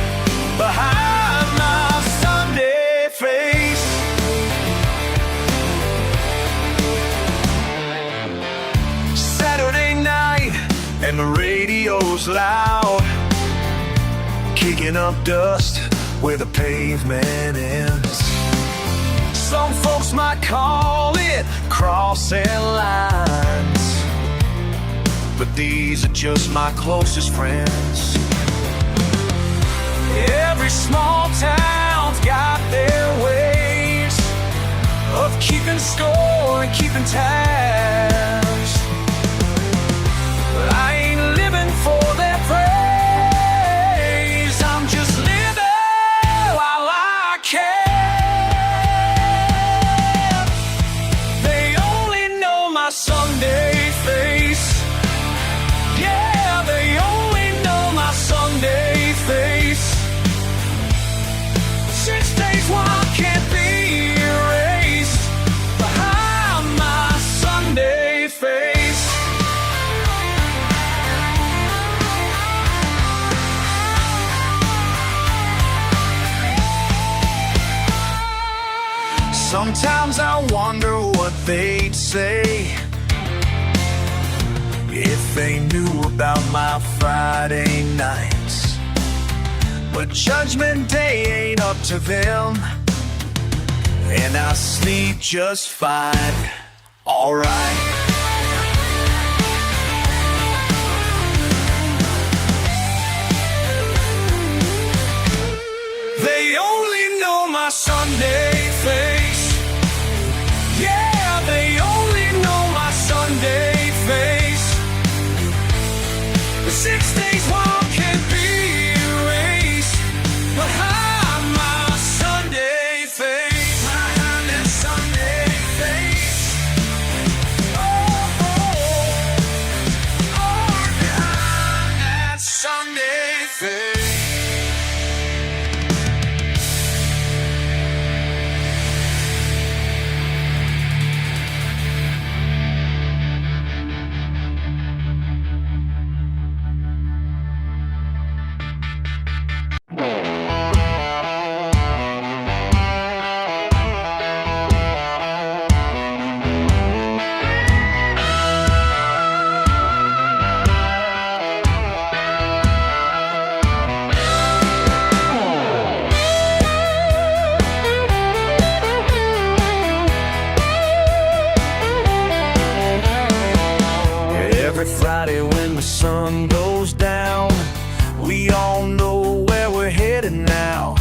behind my Sunday face. Saturday night and the radio's loud, kicking up dust where the pavement ends. Some folks might call it crossing lines, but these are just my closest friends. Every small town's got their ways of keeping score and keeping tabs, but I ain't living for their praise. I'm just living while I can. They only know my Sunday face. Yeah, they only know my Sunday face. 6 days, one can't be erased. Sometimes I wonder what they'd say if they knew about my Friday nights. But Judgment Day ain't up to them, and I sleep just fine, alright. They only know my Sunday face. Yeah, they only know my Sunday face. The 6 days walk can't be erased behind my Sunday face. Behind that Sunday face. Oh, oh, oh, behind that Sunday face. Every Friday when the sun goes down, we all know where we're headed now.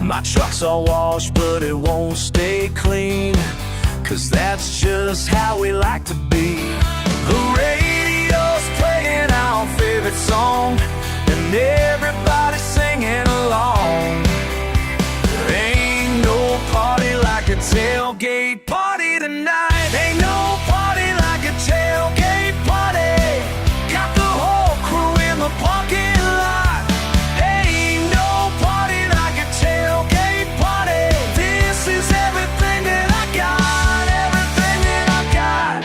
My truck's all washed, but it won't stay clean, 'cause that's just how we like to be. The radio's playing our favorite song, and everybody's singing along. There ain't no party like a tailgate party tonight. Ain't no party like a tailgate party. Got the whole crew in the parking lot. Ain't no party like a tailgate party. This is everything that I got, everything that I got.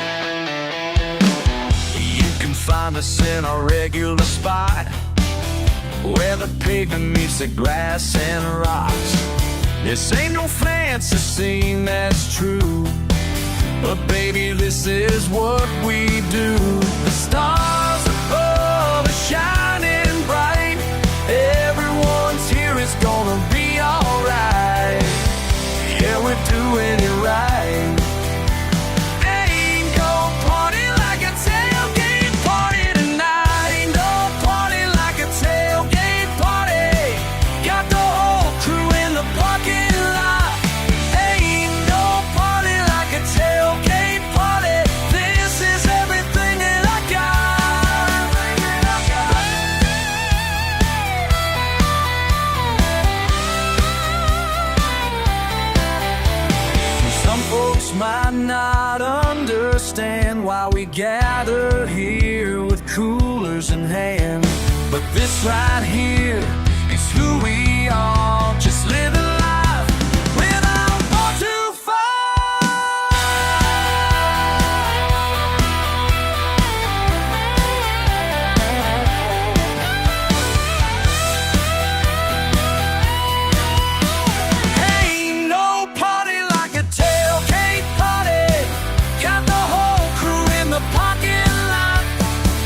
You can find us in a regular spot, where the pavement meets the grass and rocks. This ain't no fancy scene, that's true, but baby, this is what we do. The stars above are shining bright. Everyone's here is gonna be alright. Yeah, we're doing it right. Ain't no party like a tailgate party tonight. Ain't no party like a tailgate party. Got the whole crew in the parking lot. Ain't no party like a tailgate party. This is everything that I got. Some folks might not understand why we gather here with coolers in hand, but this right here is who we are, just living life without more to Ain't no party like a tailgate party. Got the whole crew in the parking lot.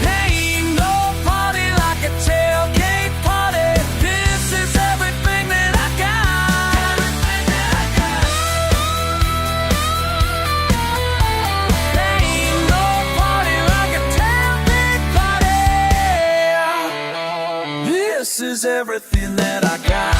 Ain't no party like a tailgate party. This is everything that I got. Everything that I got. Ain't no party like a tailgate party. This is everything that I got.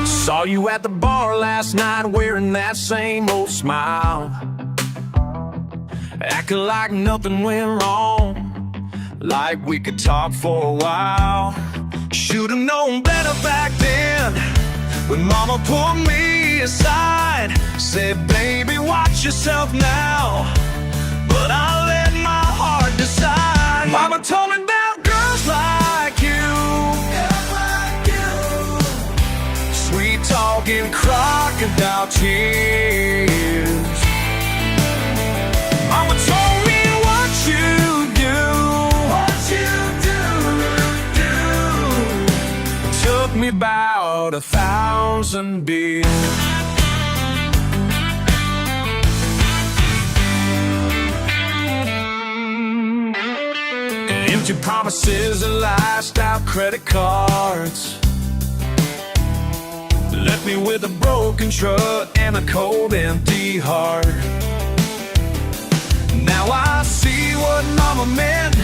Saw you at the bar last night wearing that same old smile, acting like nothing went wrong. like we could talk for a while. Should've known better back then, when mama pulled me aside, said, baby, watch yourself now. But I let my heart decide. Mama told me about girls like you, sweet talking crocodile tears. Mama told me what you do, took me about 1,000 beers. Empty promises and lifestyle credit cards left me with a broken truck and a cold, empty heart. Now I see what mama meant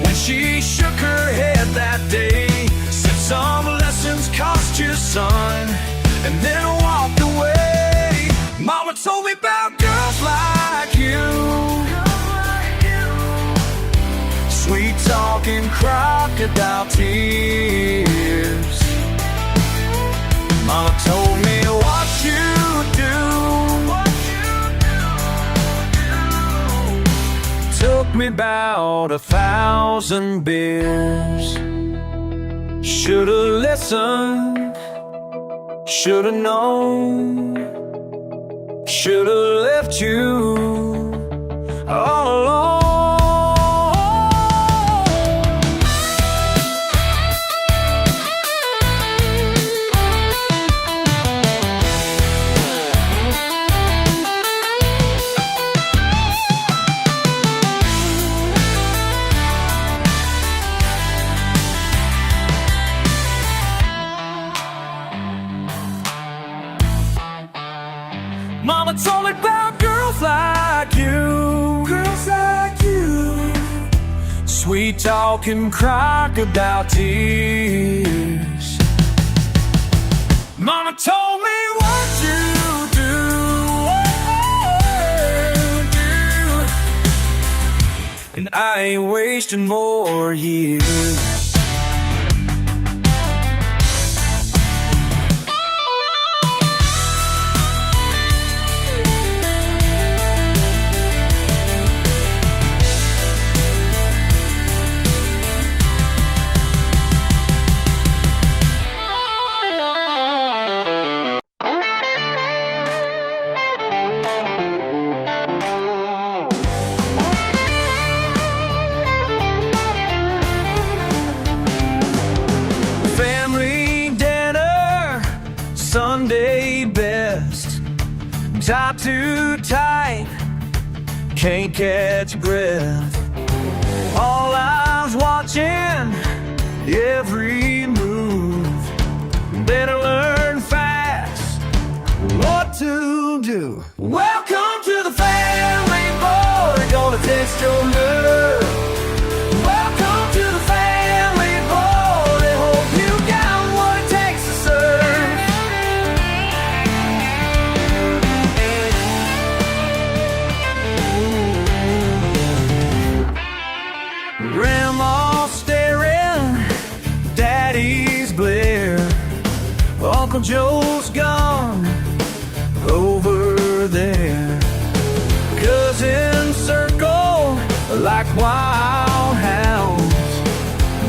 when she shook her head that day. Said some lessons cost you, son, and then walked away. Mama told me about girls like you, sweet talking crocodile tears. Mama told me what you do, took me about 1,000 beers. Should've listened, should've known, should've left you all alone. Mama told me about girls like you, sweet talking crocodile tears. Mama told me what you do, and I ain't wasting more years. Sunday best, tied too tight, can't catch your breath. All eyes watching every move, better learn fast what to do. Welcome to the family, boy, gonna test your nerve. Welcome to the family, boy, they hope you got what it takes to serve. Grandma's staring, Daddy's glare, Uncle Joe's gone over there. Cousins circle like wild hounds,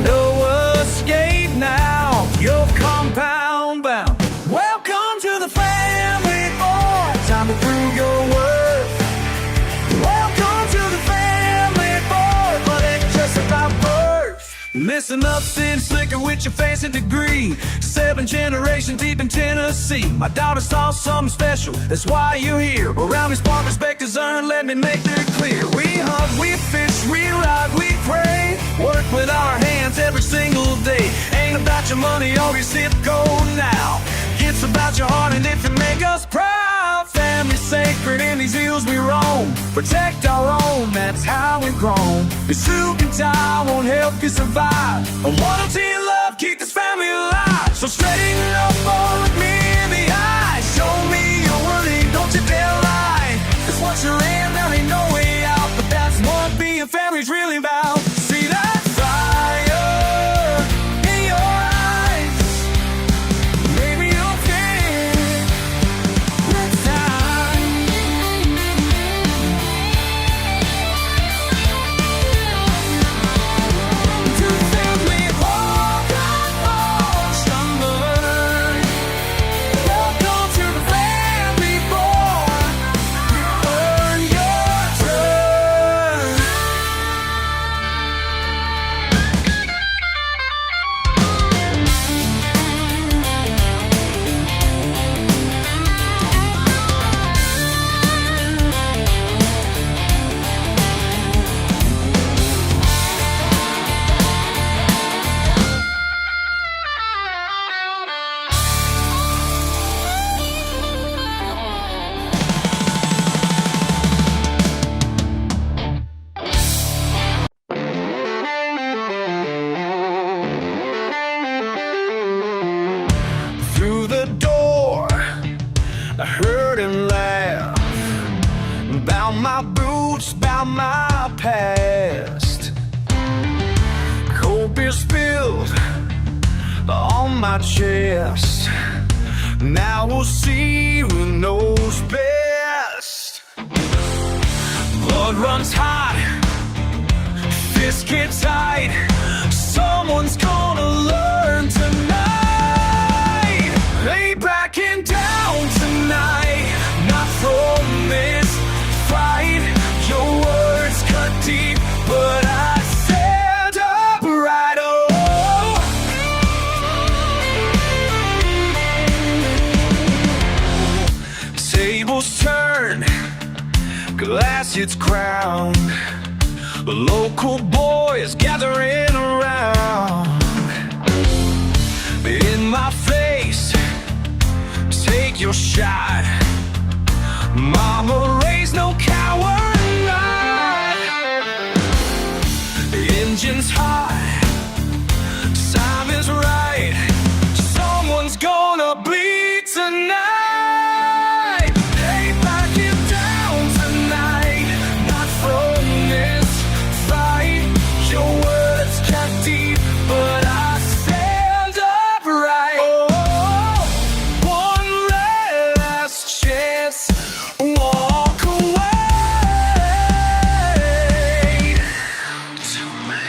no escape now, you're compound bound. Welcome to the family, boy, time to prove your worth. Welcome to the family, boy, but it's just about birth. Listen up, sin slicker with your fancy degree, 7 generations deep in Tennessee. My daughter saw something special, that's why you're here. Around this part, respect is earned, let me make that clear. We hunt, we fish, we ride, we pray, work with our hands every single day. Ain't about your money or your zip code now, it's about your heart and if you make us proud. Family's sacred, in these hills we roam, protect our own, that's how we've grown. The suit and tie won't help you survive, a loyalty and love keep this family alive. So straighten up or look me in the eye, show me you're worthy, don't you dare lie. Cause once you're in, there ain't no way out, but that's what being family's really about. See that? about my past. Cold beer spilled on my chest. Now we'll see who knows best. Blood runs hot, fists get tight. Someone's gonna learn tonight. Ain't backing down tonight, not from this fight. Your words cut deep, but I stand upright. Oh, tables turn, glass hits ground. The local boys gathering around. In my face, take your shot. Mama raised no coward. The engine's hot, time is right. Someone's gonna bleed tonight. Ain't backing down tonight, not from this fight. Your words cut deep, but I stand upright. Oh, one last chance, walk away to me.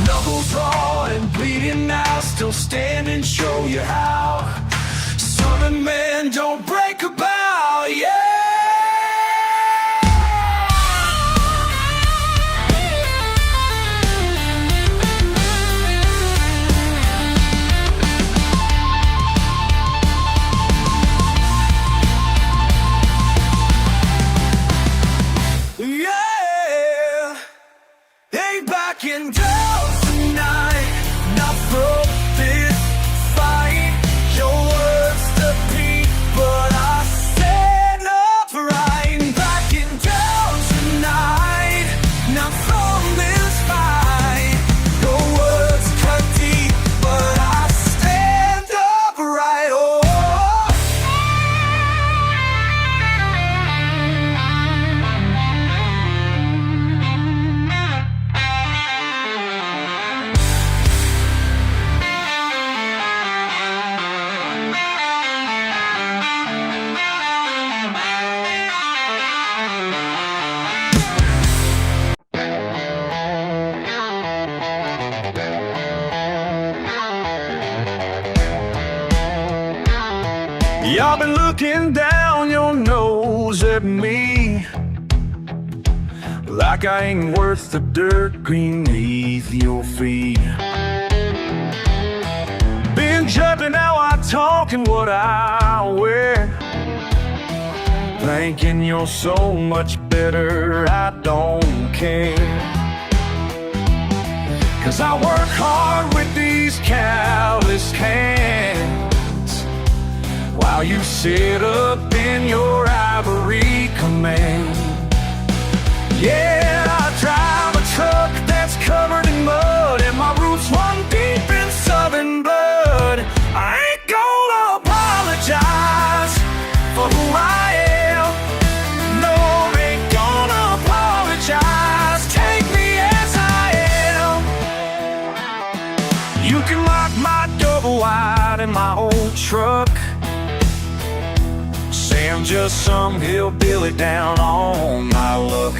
Knuckles raw and bleeding now, still stand and show you how. Southern men don't break a bow, yeah. Yeah, ain't backing down tonight, not from this fight. Your words to beat, but I stand upright. Ain't backing down tonight, not from this fight. Your words cut deep, but I stand upright. Oh. Y'all been looking down your nose at me, like I ain't worth the dirt beneath your feet. Been jumping how I talk and what I wear, thinking you're so much better, I don't care. 'Cause I work hard with these callous hands, while you sit up in your ivory command. Yeah, I drive a truck that's covered in mud, and my roots run deep in Southern blood. I ain't gonna apologize for who I am. No, ain't gonna apologize. Take me as I am. You can lock my double wide in my old truck. Say I'm just some hillbilly down on my luck,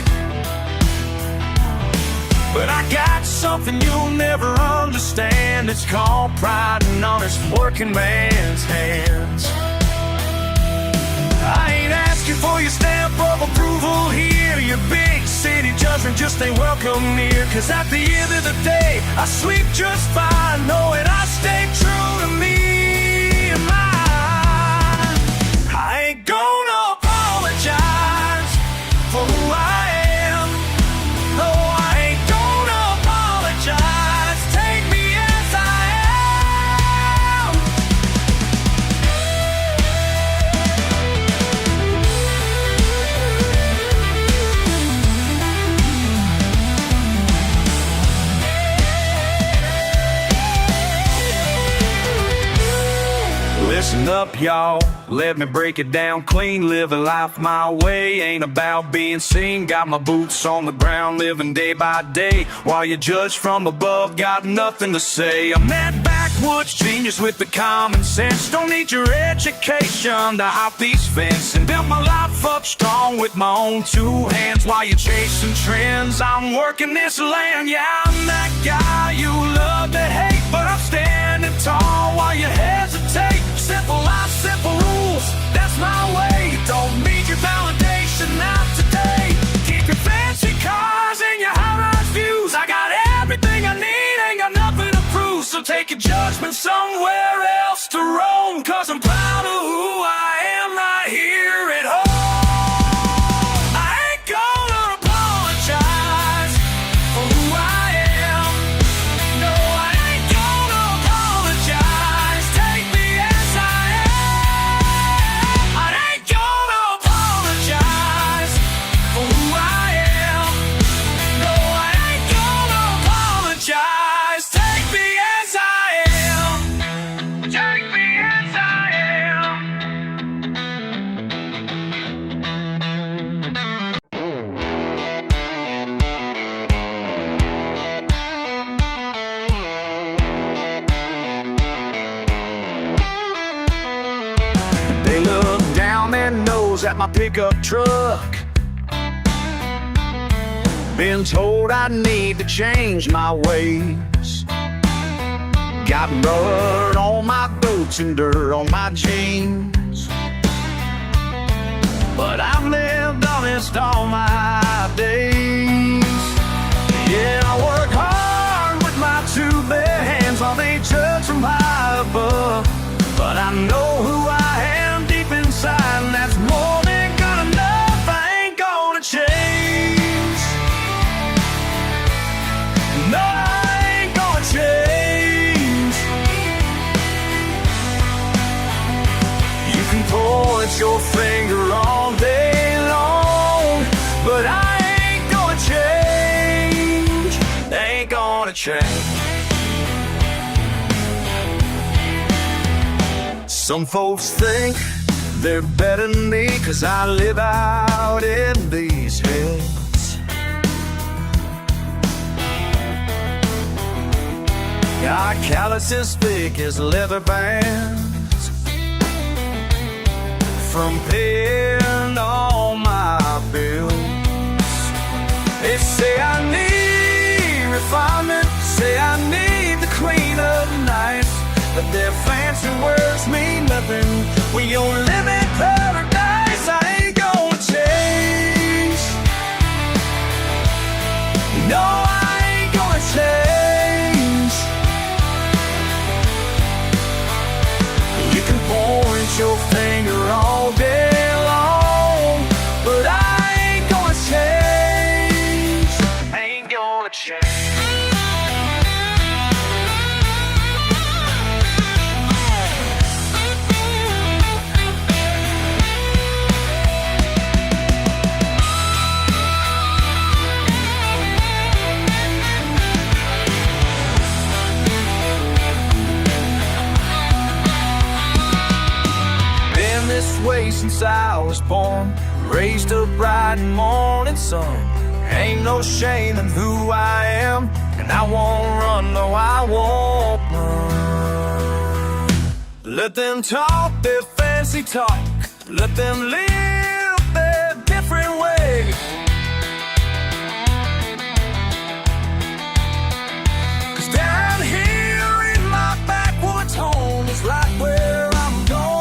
but I got something you'll never understand. It's called pride and honest working man's hands. I ain't asking for your stamp of approval here. Your big city judgment just ain't welcome near. 'Cause at the end of the day, I sleep just fine knowing I stay true to me and mine. I ain't gonna apologize for who I am. No, I ain't gonna apologize. Take me as I am. Listen up, y'all, let me break it down clean. Living life my way ain't about being seen. Got my boots on the ground, living day by day. While you judge from above, got nothing to say. I'm that backwoods genius with the common sense. Don't need your education to hop these fences. And built my life up strong with my own two hands. While you're chasing trends, I'm working this land. Yeah, I'm that guy you love to hate, but I'm standing tall while you hesitate. Simple life, simple rules, that's my way. Don't need your validation, not today. Keep your fancy cars and your high-rise views. I got everything I need, ain't got nothing to prove. So take your judgment somewhere else to roam. Cause I'm proud of who I am right here at home. I ain't gonna apologize for who I am. No, I ain't gonna apologize. Take me as I am. I ain't gonna apologize for who I am. No, I ain't gonna apologize. Take me as I am. Take me as I am. They look down their nose at my pickup truck. Been told I need to change my ways. Got mud on my boots and dirt on my jeans. But I've lived honest all my days. Yeah, I work hard with my two bare hands while they judge from high above. But I know who I am deep inside, and that's more than good enough. I ain't gonna change. No, I ain't gonna change. You can point your finger all day long, but I ain't gonna change. Ain't gonna change. Some folks think they're better than me, cause I live out in these hills. Got calluses thick as leather bands from paying all my bills. They say I need refinement, say I need to clean up nice. But their fancy words mean nothing when you live in paradise. I ain't gonna change. No, I ain't gonna change. You can point your finger all day long, but I ain't gonna change. Ain't gonna change. This way since I was born, raised up bright and morning sun. Ain't no shame in who I am, and I won't run, no, I won't run. Let them talk their fancy talk, let them live their different way. Cause down here in my backwoods home is right where I'm going.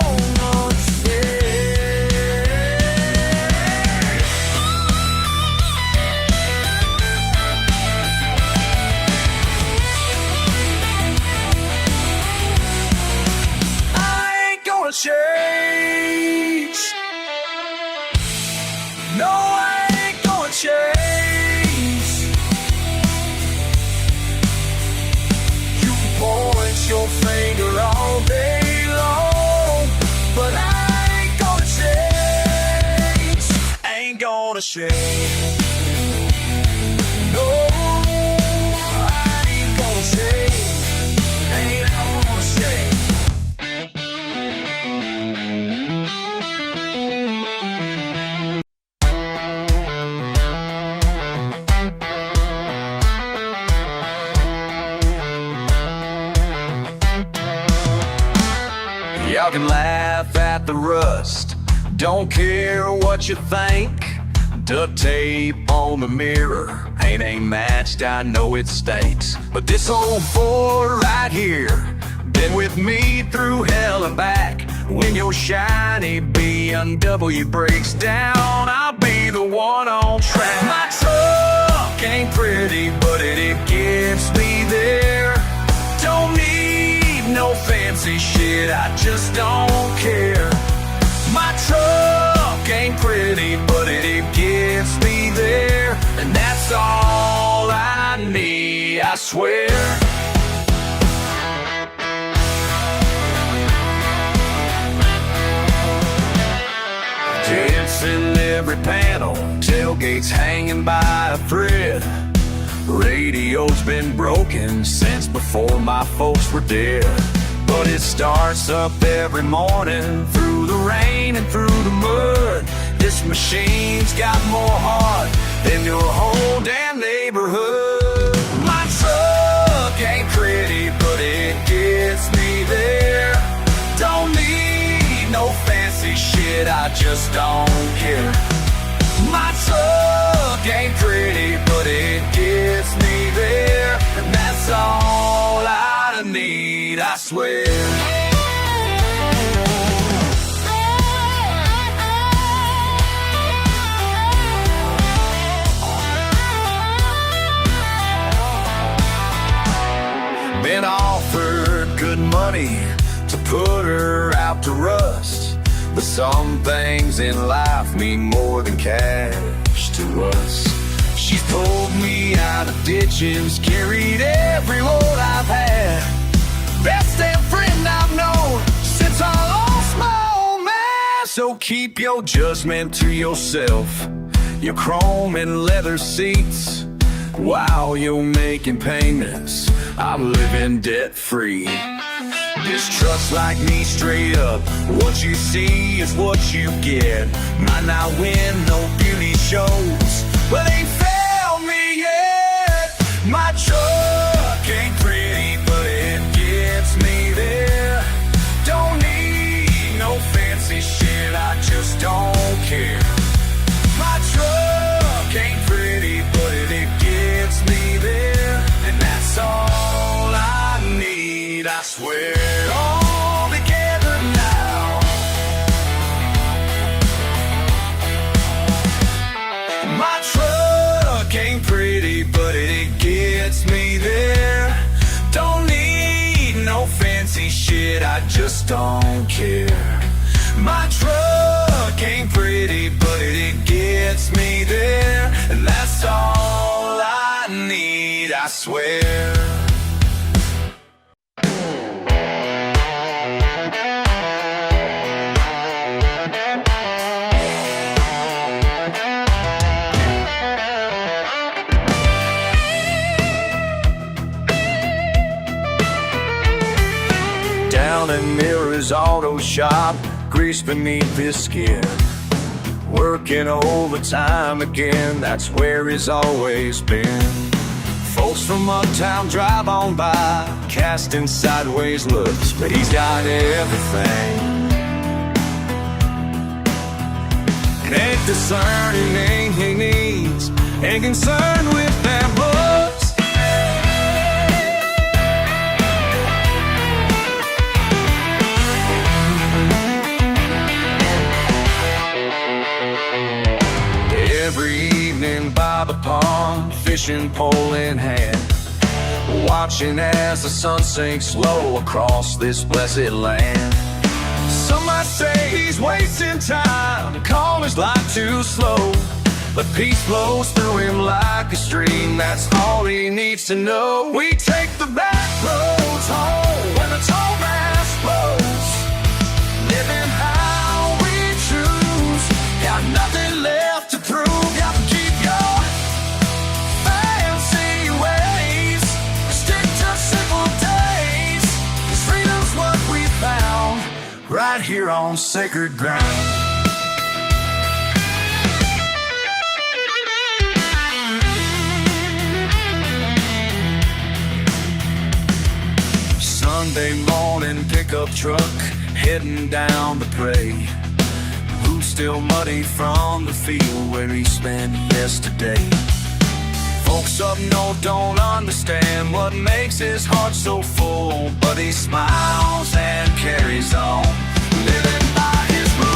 Change. No, I ain't gonna change. You can point your finger all day long, but I ain't gonna change. Ain't gonna change. No, I ain't gonna change. Ain't gonna change. Y'all can laugh at the rust, don't care what you think. Duct tape on the mirror ain't matched, I know it stinks. But this old Ford right here been with me through hell and back. When your shiny BMW breaks down, I'll be the one on track. My truck ain't pretty, but it gets me there. Don't need no fancy shit, I just don't care. My truck ain't pretty, but it gets me there. And that's all I need, I swear. Dents in every panel, tailgates hanging by a thread. Radio's been broken since before my folks were dead. But it starts up every morning, through the rain and through the mud. This machine's got more heart than your whole damn neighborhood. My truck ain't pretty, but it gets me there. Don't need no fancy shit, I just don't care. My truck ain't pretty, but it gets me there. And that's all I need, I swear. Been offered good money to put her out to rust, but some things in life mean more than cash to us. She's pulled me out of ditches, carried every load I've had. Best damn friend I've known since I lost my old man. So keep your judgment to yourself, your chrome and leather seats. While you're making payments, I'm living debt-free. This truck's like me straight up, what you see is what you get. Might not win no beauty shows, but ain't failed me yet. My truck ain't pretty, but it gets me there. Don't need no fancy shit, I just don't care. My truck ain't pretty, but it gets me there. And that's all I need, I swear. All together now. My truck ain't pretty, but it gets me there. Don't need no fancy shit, I just don't care. My truck ain't pretty, but it gets me there. And that's all I need, I swear. Down in Mira's auto shop, grease beneath his skin, working overtime again, that's where he's always been. Folks from uptown drive on by, casting sideways looks, but he's got everything. And ain't discerning he needs, ain't concerned with their books. Every evening by the pond, fishing pole in hand, watching as the sun sinks slow across this blessed land. Some might say he's wasting time, call his life too slow, but peace flows through him like a stream, that's all he needs to know. We take the back roads home when the tall grass blows, living how we choose, got nothing left to prove. Got to keep your fancy ways, stick to simple days, 'cause freedom's what we found right here on sacred ground. Sunday morning pickup truck heading down the prairie. Boots still muddy from the field where he spent yesterday. Folks up north don't understand what makes his heart so full, but he smiles and carries on, living by his rules.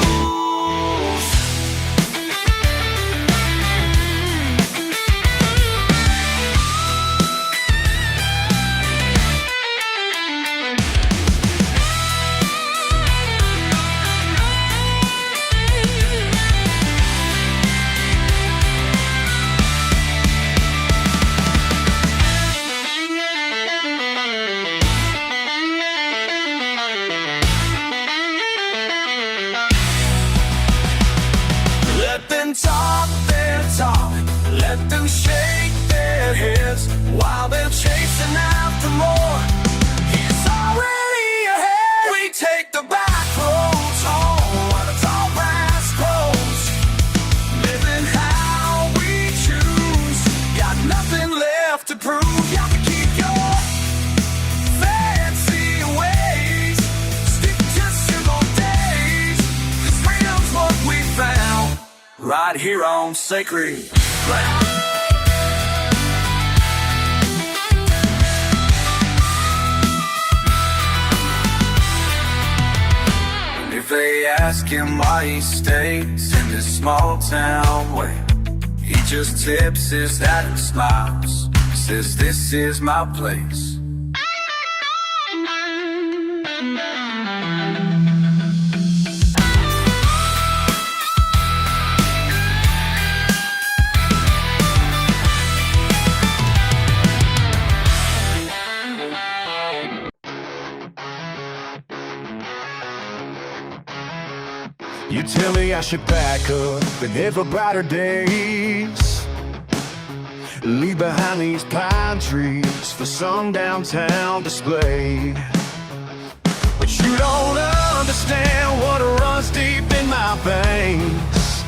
Talk their talk, let them shake their heads while they're chasing after more. He's already ahead. We take the back roads home where the tall grass grows, living how we choose. Got nothing left to prove. You can keep your fancy ways, stick to simple days. 'Cause freedom's what we found right here on sacred ground. And if they ask him why he stays in this small town way, he just tips his hat and smiles, says this is my place.
You tell me I should pack up and head for brighter days, leave behind these pine trees for some downtown display. But you don't understand what runs deep in my veins.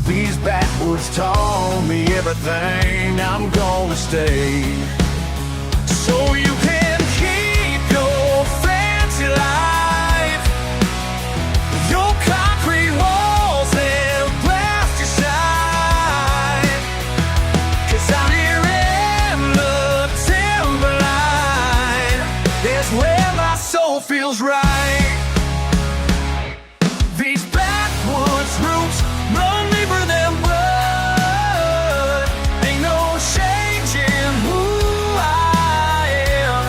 These backwoods taught me everything. I'm gonna stay, so you can keep your fancy life, your concrete walls and plasticide. 'Cause I'm here in the timberline, that's where my soul feels right. These backwoods roots run deeper than blood. Ain't no changing who I am.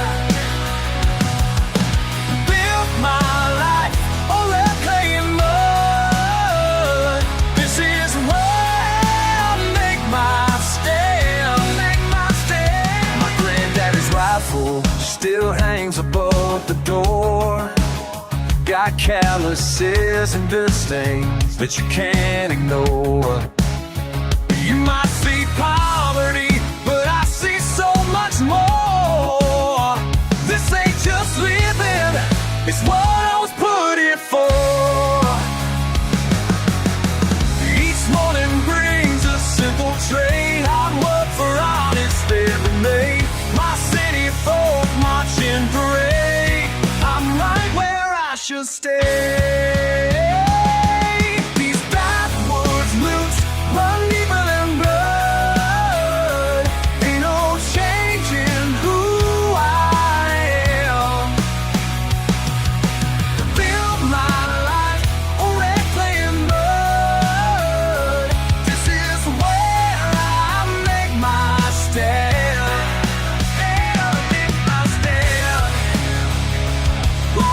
Built my life on that clay and mud. This is where I make my stand. My granddaddy's rifle still hangs above the door. Got calluses and dust stains that you can't ignore. You might see poverty, but I see so much more. This ain't just living, it's what I was put here for. Each morning brings a simple train, hard work for honest every mate. My city folk marching parade, I'm right where I should stay. These backwoods roots run deeper than blood. Ain't no changing who I am. Build my life on red clay and mud. This is where I make my stand. Make my stand. Oh,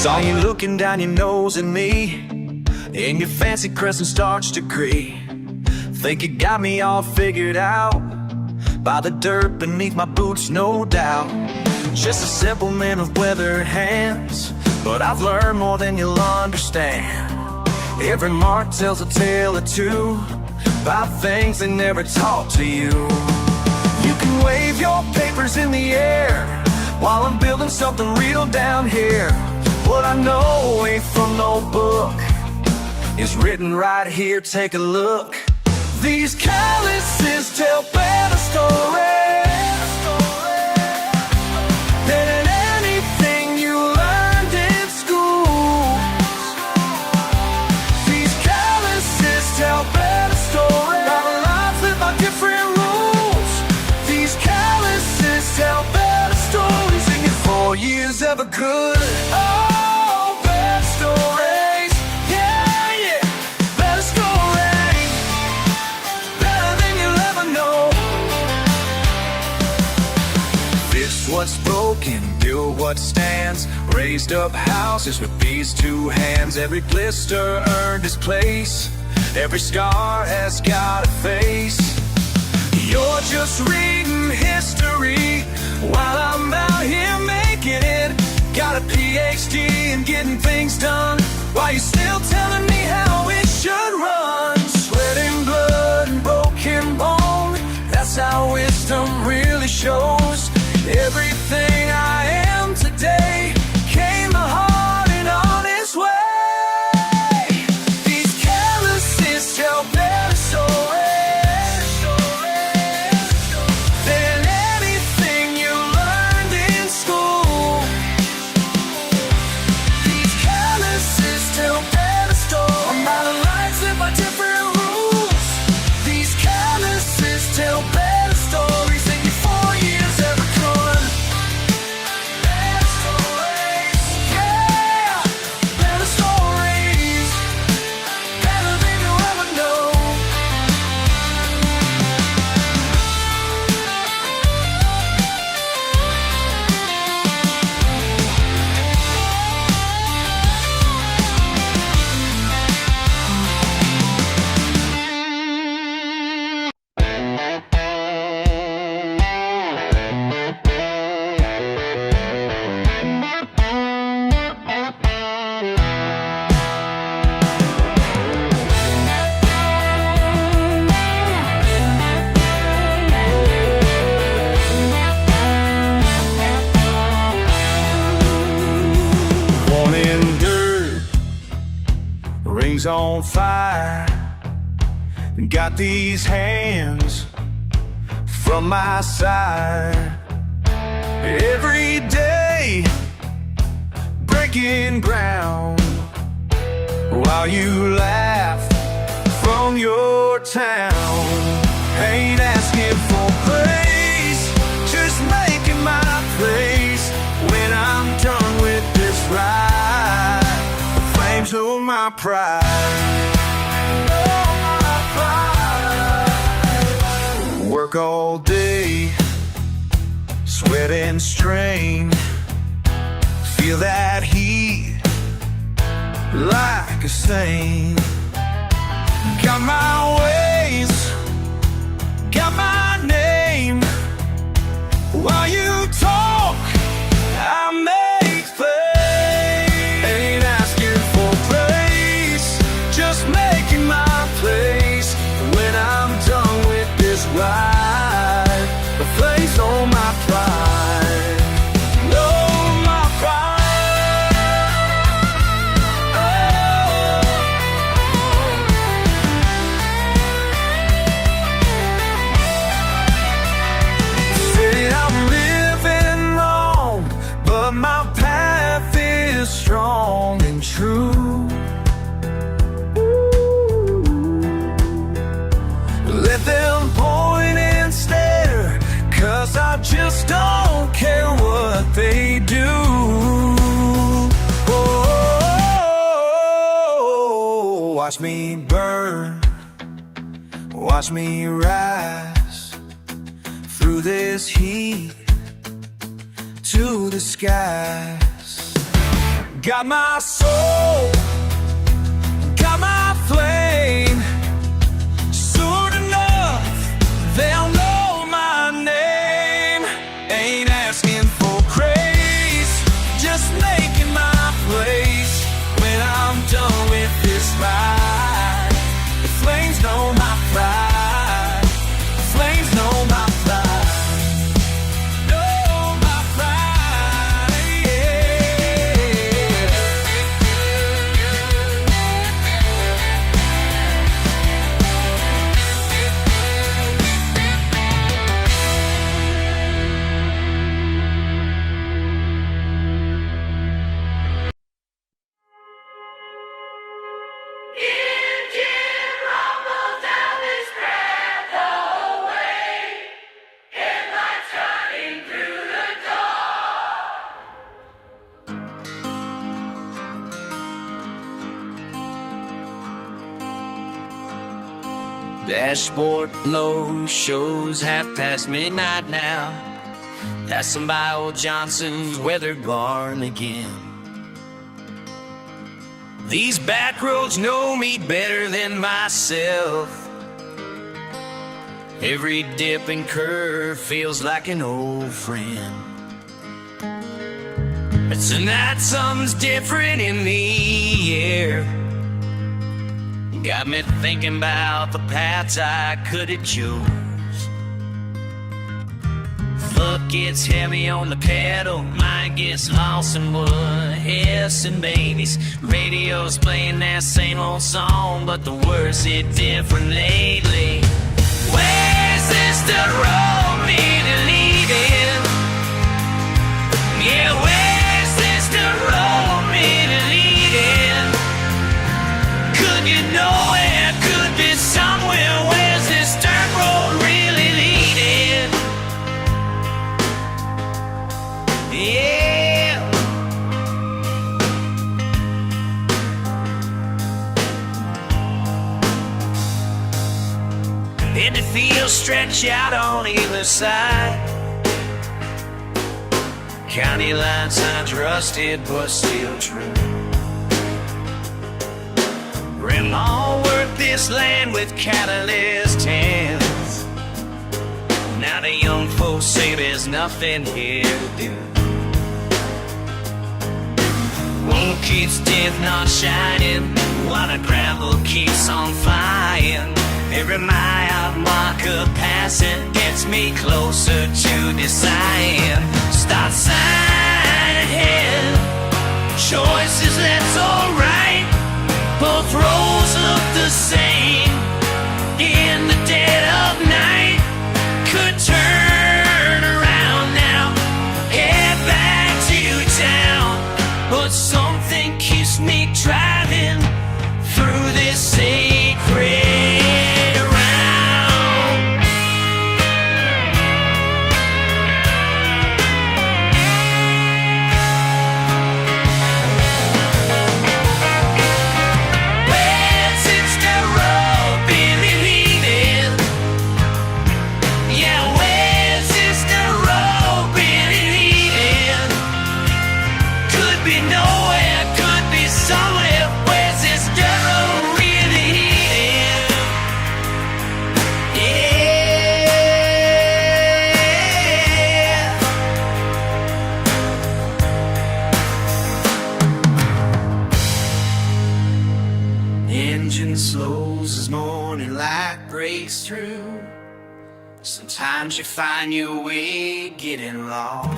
Saw you looking down your nose at me in your fancy crescent starch degree. Think you got me all figured out by the dirt beneath my boots, no doubt. Just a simple man with weathered hands, but I've learned more than you'll understand. Every mark tells a tale or two about things they never taught to you. You can wave your papers in the air while I'm building something real down here. What I know ain't from no book, it's written right here, take a look. These calluses tell better stories than anything you learned in school. These calluses tell better stories about lives lived by different rules. These calluses tell better stories in your 4 years ever good. Oh, better stories, yeah, yeah, better stories, better than you'll ever know. Fix what's broken, build what stands, raised up houses with these two hands. Every blister earned its place, every scar has got a face. You're just reading history while I'm out here making it. Got a PhD in getting things done while you're still telling me how it should run. Sweat and blood and broken bone, that's how wisdom really shows. Everything I am today came the hard and honest way. These calluses tell better stories than anything you learned in school. These calluses tell better stories about lives lived by different rules. These calluses tell better stories than your 4 years ever could. Better stories, yeah, better stories, better than you'll ever know. Born in dirt, rings on fire. Got these hands from my side. Every day, breaking ground while you laugh from your town. Ain't asking for praise, just making my place. When I'm done with this ride, the flames of my pride. Work all day, sweat and strain. Feel that heat like a saint. Got my ways, got my name. While you talk, I make space. Ain't asking for praise, just making my place. When I'm done with this ride, the flames on my pride. No, my pride. Say I'm living wrong, but my path is strong and true. Let them point and stare, 'cause I just don't care what they do. Oh, watch me burn, watch me rise through this heat to the skies.
Got my soul, got my flame. Soon enough, they'll know my name. Ain't asking for praise, just making my place. When I'm done with this ride, the flames know my pride. The flames know my pride. Know my pride,
Dashboard low, shows midnight now. Passing by old Johnson's weather barn again. These back roads know me better than myself. Every dip and curve feels like an old friend. But tonight something's different in the air. Got me thinking about the paths I could have chose. Foot gets heavy on the pedal, mind gets lost in wood, hissing babies. Radio's playing that same old song, but the words hit different lately. Where's this the road me to lead in? Yeah, where's this the road me to lead in? Could you know it could be somewhere? Where's this dirt road really leading? Yeah. And the fields stretch out on either side. County line signs rusted but still true. Grandma worked this land with catalyst hands. Now the young folks say there's nothing here to do. One keeps death not shining, while the gravel keeps on flying. Every mile marker passing gets me closer to deciding. Start sign ahead, choices that's alright. Both roads look the same in the dead of night. Could turn around now, head back to town, but something keeps me driving through this sacred slows as morning light breaks through. Sometimes you find your way getting lost.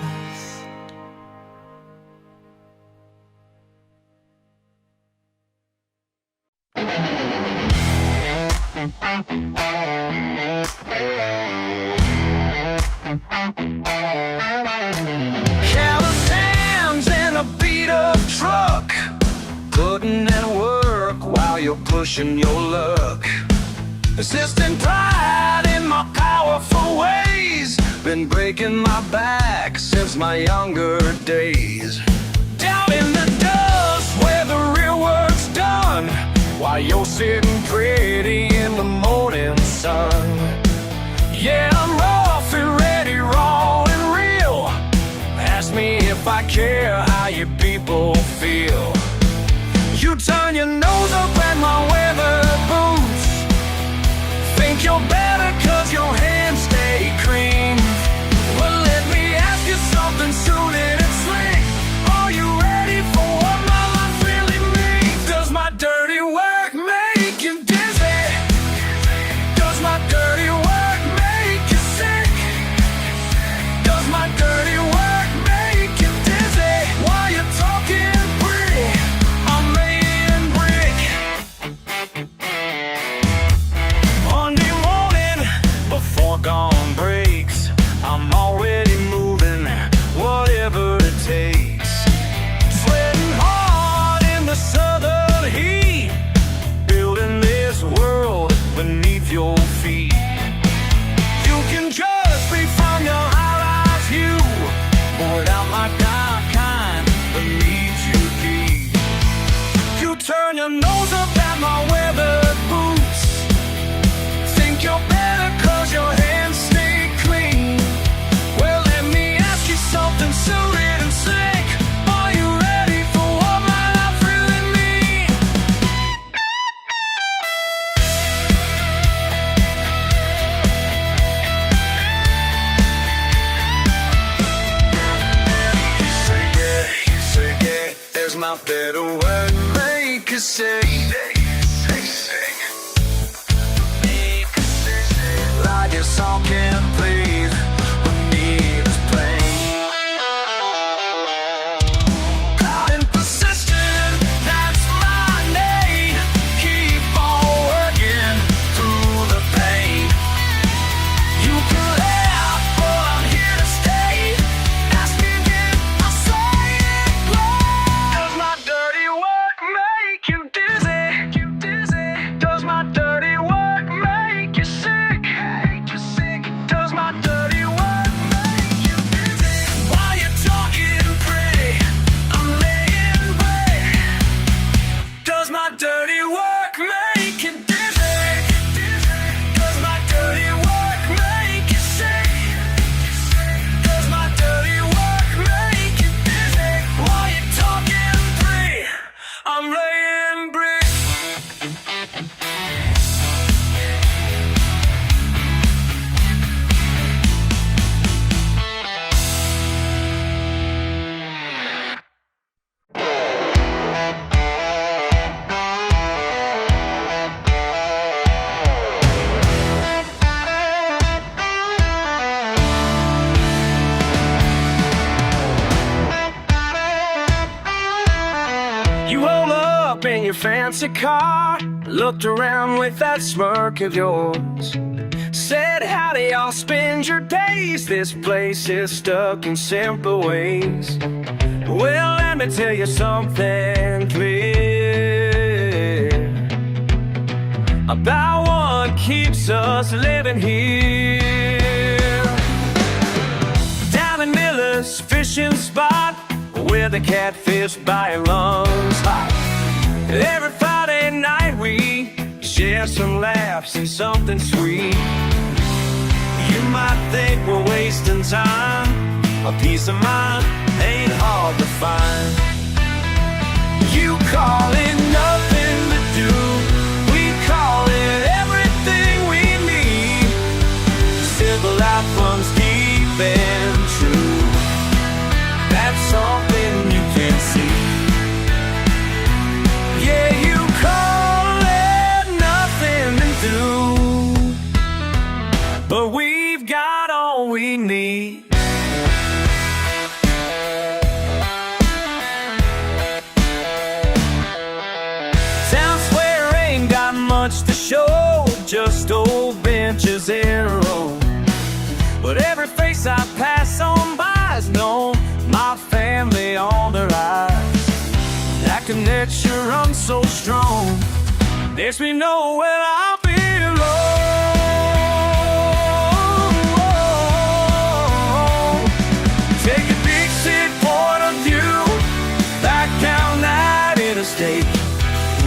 Callous hands in a beat-up truck, putting in work while you're pushing your luck. Persistent pride in my powerful ways, been breaking my back since my younger days. Down in the dust where the real work's done, while you're sitting pretty in the morning sun. Yeah, I'm rough and ready, raw and real. Ask me if I care how you people feel. turn your nose up at my weather boots. Think you're better cause your hands stay clean. Well, let me ask you something suited and slick. Are you ready for what my life really means? Does my dirty work make you dizzy? Does my dirty work make you sick? Does my dirty work make you dizzy? While you're talking pretty, I'm laying brick. Monday morning before dawn breaks, I'm already moving, whatever it takes. Sweating hard in the southern heat, building this world beneath your feet. You can judge me from your high-rise view, bored out like our kind beneath your feet. You turn your nose up at my weather boots. Think you're better cause your hands stay clean. Well, let me ask you something suited and sick. Are you ready for what my life really means? You say yeah, there's my better word. Make a say. Like your song can't please, but need is plain. Proud and persistent, that's my name. Keep on working through the pain. You can laugh, but I'm here to stay. Ask me again, I'll say it loud. Does my dirty work make you dizzy? Does my dirty work make you sick? Does my dirty work make you dizzy? While you're talking pretty, I'm laying brick. Does my dirty work make you dizzy? Does my dirty work make you sick? Does my dirty work make you dizzy? While you're talking pretty, I'm laying brick. You roll up in your fancy car, looked around with that smirk of yours. Said, how do y'all spend your days? This place is stuck in simple ways. Well, let me tell you something clear about what keeps us living here. Down in Miller's fishing spot, where the catfish by lungs hot. Every Friday night we share some laughs and something sweet. You might think we're wasting time, a peace of mind ain't hard to find. You call it nothing to do, we call it everything we need. Simple life runs deep and true, that's something you can see. Yeah, you call it nothing to do, but we've got all we need. Town square ain't got much to show, just old benches in a row. But every face I pass on by is known, my family on their eyes. That connection runs so strong, lets me know where I belong. Take a big city point of view, back down that interstate.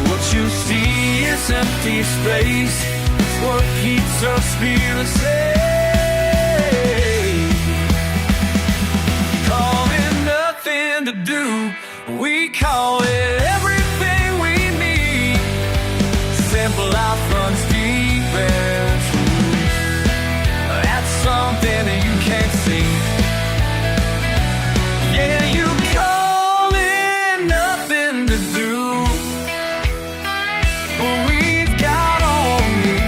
What you see is empty space, it's what keeps us feeling safe. Call it nothing to do, we call it everything we simple life runs deep and true. That's something that you can't see. Yeah, you call it nothing to do, but we've got on me.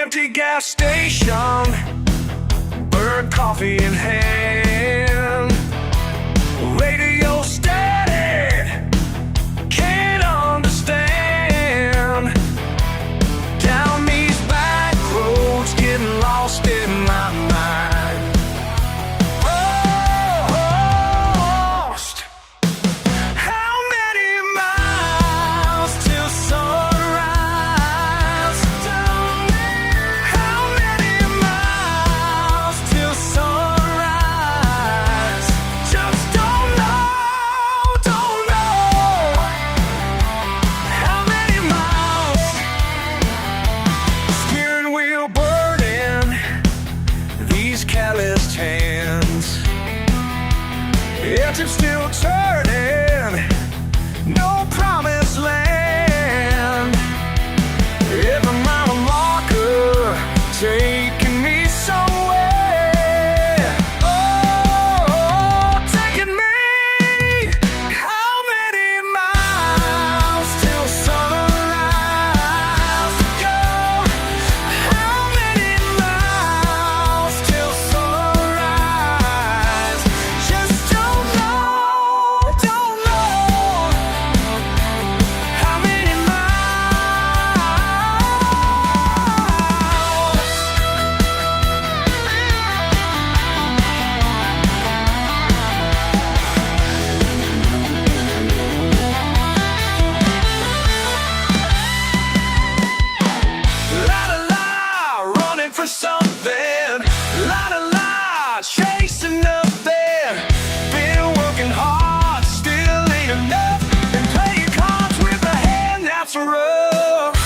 Empty gas station, burnt coffee in hand, radio steady, can't understand. Down these back roads, getting lost in my mind. Lost. How many miles till sunrise? How many miles till sunrise? Just don't know, don't know. How many miles? Steering wheel burning, these calloused hands. Engine still turning, no promised land. Every mile marker taking me somewhere. Oh, taking me. How many miles till sunrise to go? How many miles till sunrise? Just don't know, don't know. How many La la la, running for something. La la la, chasing nothing. Been working hard, still ain't enough. And playing cards with a hand that's rough.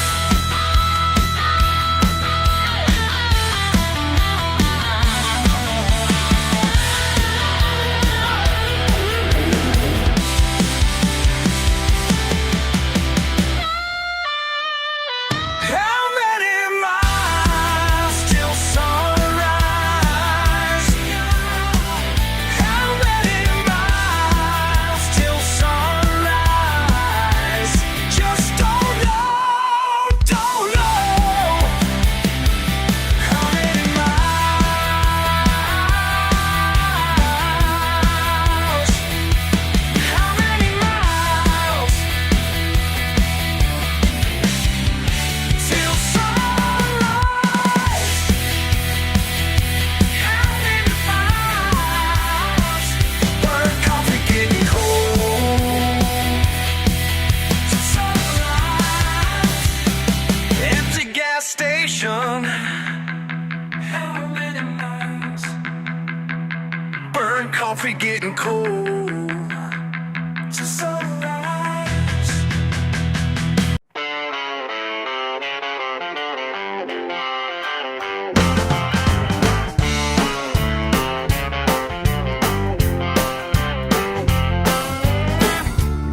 How many miles till sunrise? How many miles till sunrise? Just don't know, don't know. How many miles? How many miles till sunrise? How many miles? Burnt coffee getting cold till sunrise. Empty gas station. How many miles? Burnt coffee getting cold till sunrise.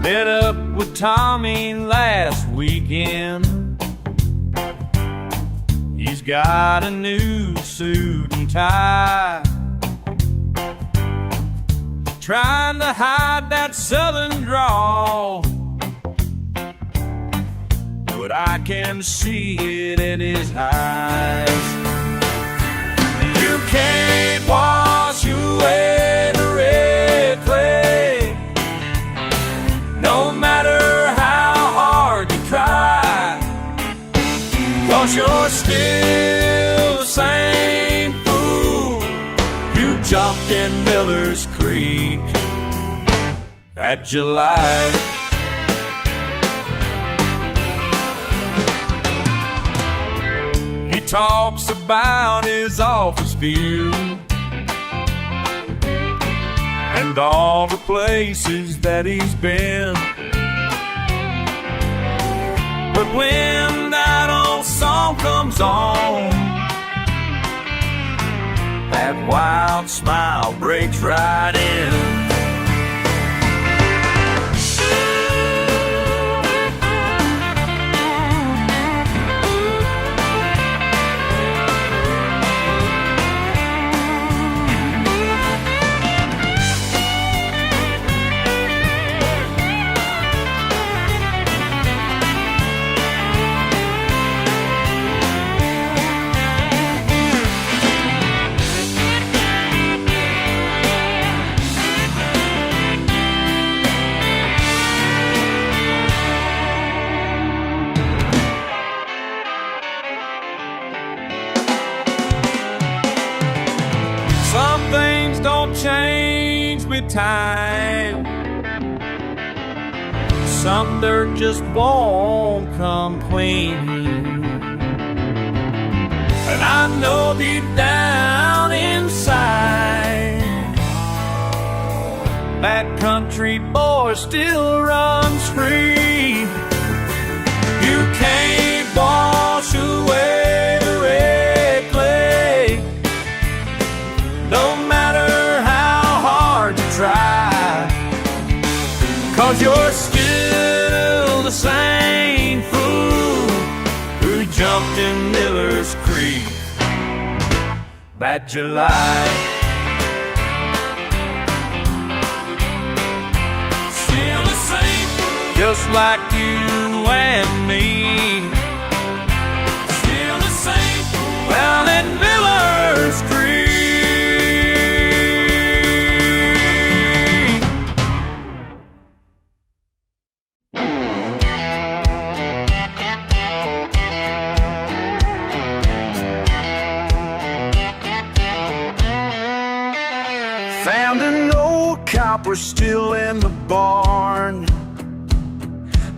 Met up with Tommy last weekend. He's got a new suit and tie, trying to hide that southern drawl, but I can see it in his eyes. You can't wash away the red jumped in Miller's Creek that July. He talks about his office view and all the places that he's been. But when that old song comes on, that wild smile breaks right in. Some things don't change with time. Some dirt just won't come clean. And I know deep down inside that country boy still runs free. You can't wash away the red clay, no matter how hard you try, 'cause you're still the same fool who jumped in Miller's Creek that July. Still the same fool, just like you and me. Still the same fool down at Miller's Creek.
Found an old copper still in the barn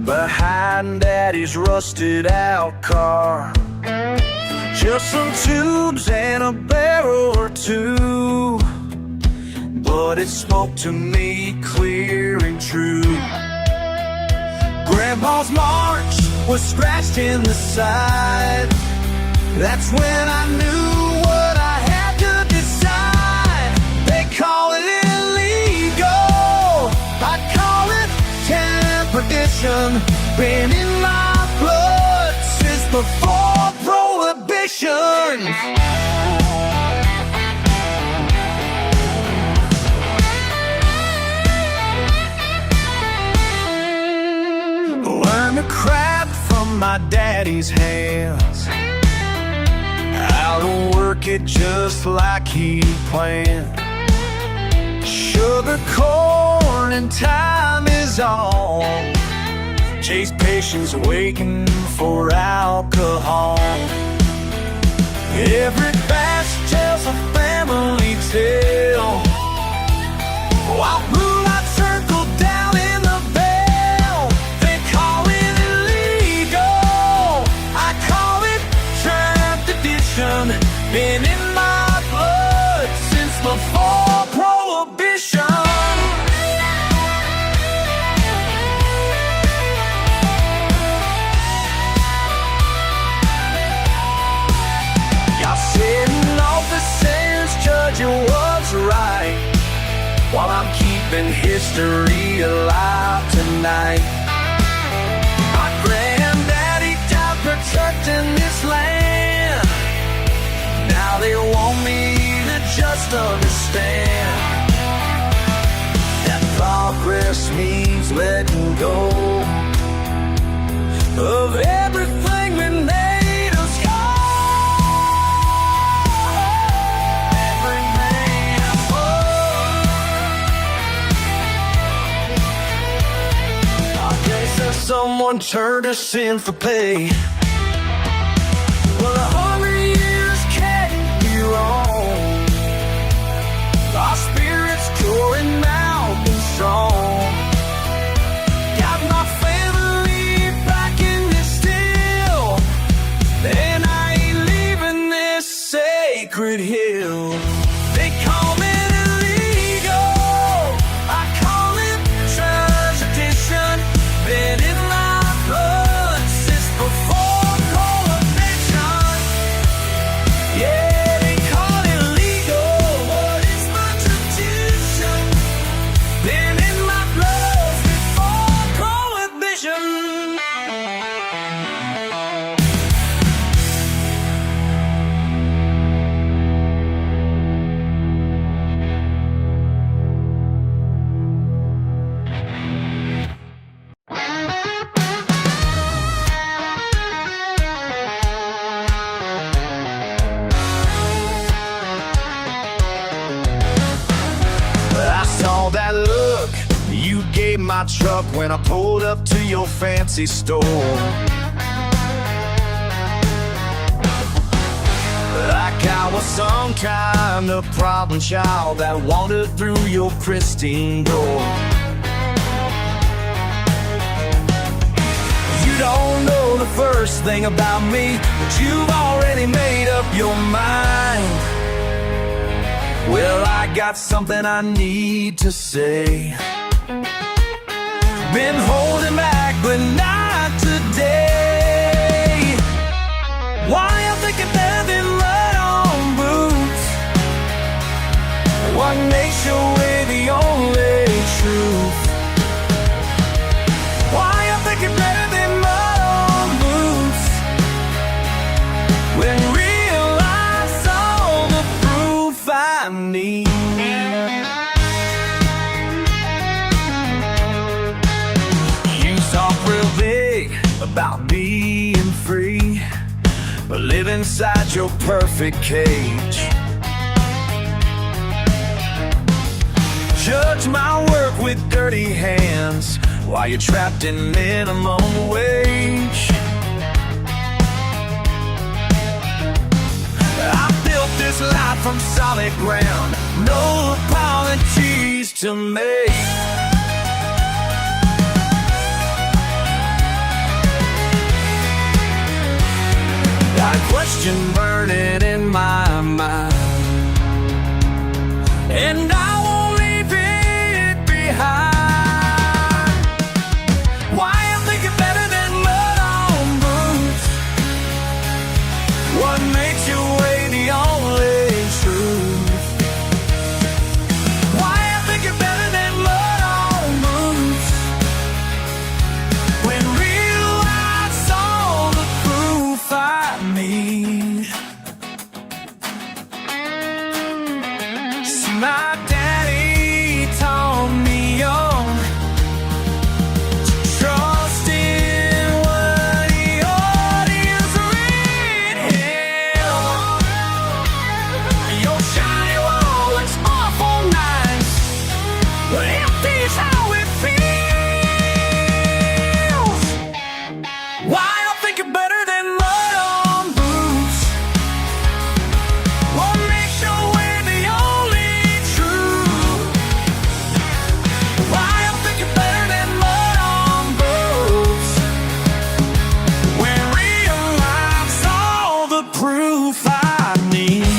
behind Daddy's rusted out car. Just some tubes and a barrel or two, but it spoke to me clear and true. Grandpa's march was scratched in the side. That's when I knew what I had to decide. They call it illegal, I call it perdition. Been in my blood since before Prohibition. Learn to craft from my daddy's hands, how to work it just like he planned. Sugar, corn, and time is all. Chase patience waiting for alcohol. Every batch tells a family tale, while moonlight circled down in the veil. They call it illegal, I call it tradition. Been in my blood since before Prohibition. Judge, it was right, while I'm keeping history alive tonight. My granddaddy died protecting this land. Now they want me to just understand that progress means letting go of everything we made us go. Someone turned us in for pay. Well, 100 years can't be wrong. sacred hill. They call me illegal, I call it tradition. Been in my blood since before prohibition. Yeah, they call it legal, but it's my tradition. Been in my blood before prohibition. I saw that look you gave my truck when I pulled up to your fancy store. Like I was some kind of problem child that wandered through your pristine door. You don't know the first thing about me, but you've already made up your mind. Well, I got something I need to say. Been holding back, but not today. Why I'm thinking better than mud on boots? What makes your way the only truth? Why I'm thinking better than mud on boots? When real life's all the proof I need. You talk real big about being free, but live inside your perfect cage. Judge my work with dirty hands while you're trapped in minimum wage. I built this life from solid ground, no apologies to make. Got a question burning in my mind, and I won't leave it behind. Why I'm thinking better than mud on boots? What makes your way the only truth? Why I'm thinking better than mud on boots? When real life's all the proof I need. See, my daddy taught me young to trust in what he already has written. Your shiny wall looks awful nice, but empty's how it feels. Why I'm thinking better than mud on boots? What makes your way the only truth? Why I'm thinking better than mud on boots? When real life's all the proof I need.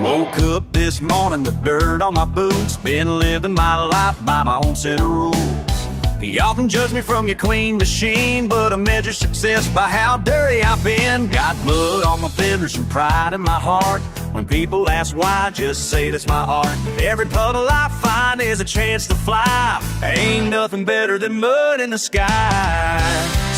Woke up this morning, the dirt on my boots. Been living my life by my own set of rules. Y'all can judge me from your clean machine, but I measure success by how dirty I've been. Got blood on my fingers and pride in my heart. When people ask why, just say that's my art. Every puddle I find is a chance to fly. Ain't nothing better than mud in the sky.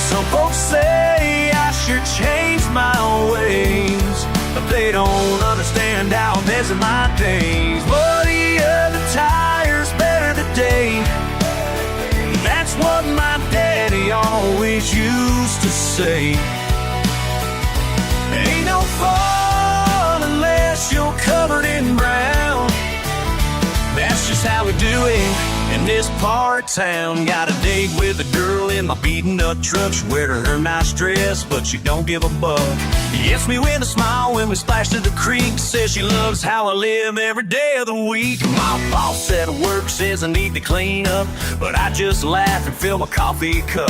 Some folks say I should change my ways, but they don't understand how I'm missing my days. Bloody the tires better today. That's what my daddy always used to say. Ain't no fun In this part of town, got a date with a girl in my beaten up truck. She wearing her nice dress, but she don't give a buck. She hits me with a smile when we splash to the creek. Says she loves how I live every day of the week. My boss at work says I need to clean up, but I just laugh and fill my coffee cup.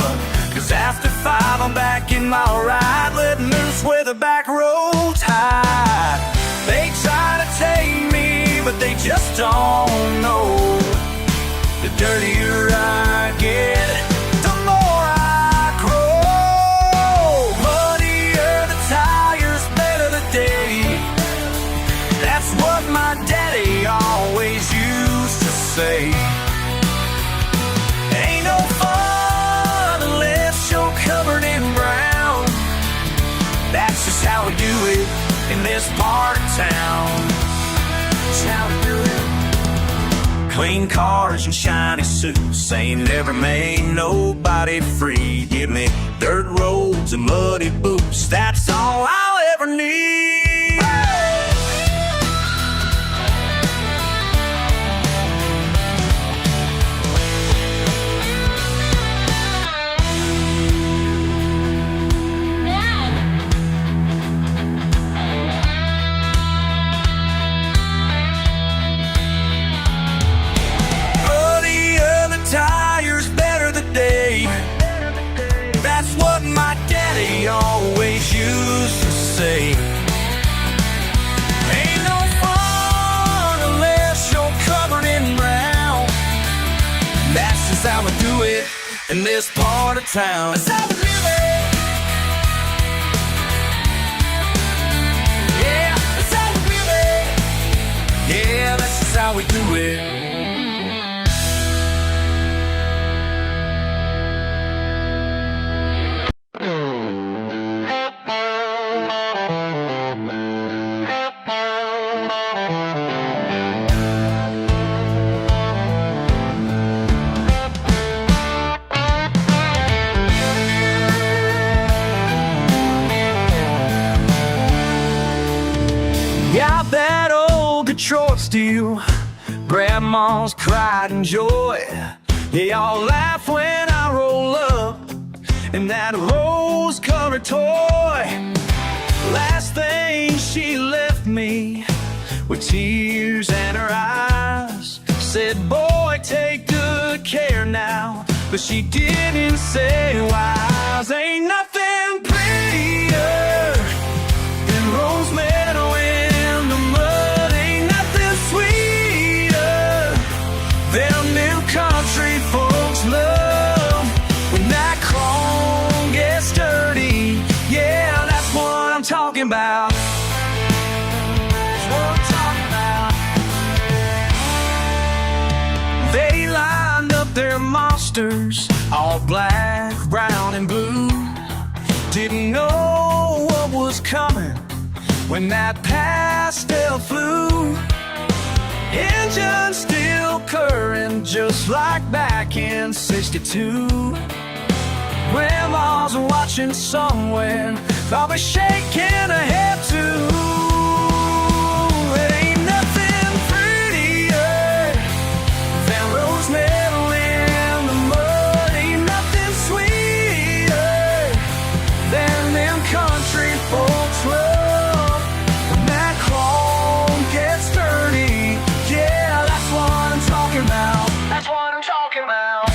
Cause after 5 I'm back in my ride, letting loose where the back road's high. They try to take me, but they just don't know. The dirtier I get, the more I grow. Muddier the tires, better the day. That's what my daddy always used to say. Ain't no fun unless you're covered in brown. That's just how we do it in this part of town. That's how we do it. Clean cars and shiny suits ain't never made nobody free. Give me dirt roads and muddy boots, that's all I'll ever need. Tires, better the day. That's what my daddy always used to say. Ain't no fun unless you're covered in brown. That's just how we do it in this part of town. That's how we do it. Yeah, that's how we do it. Yeah, that's just how we do it. Got that old control steel, grandma's pride and joy. They all laugh when I roll up in that rose-colored toy. Last thing she left me with tears in her eyes. Said, boy, take good care now, but she didn't say why. Ain't nothing prettier than rose meadow in the mud. Ain't nothing sweeter than them country folks love. When that chrome gets dirty, yeah, that's what I'm talking about. That's what I'm talking about. They lined up their monsters, all black, brown, and blue. Didn't know what was coming when that pastel flew. Engine still purring just like back in '62. Grandma's watching somewhere, probably shaking her head too. It ain't nothing prettier than rose meadow in the mud. Ain't nothing sweeter than them country folks love. When that chrome gets dirty, yeah, that's what I'm talking about. That's what I'm talking about.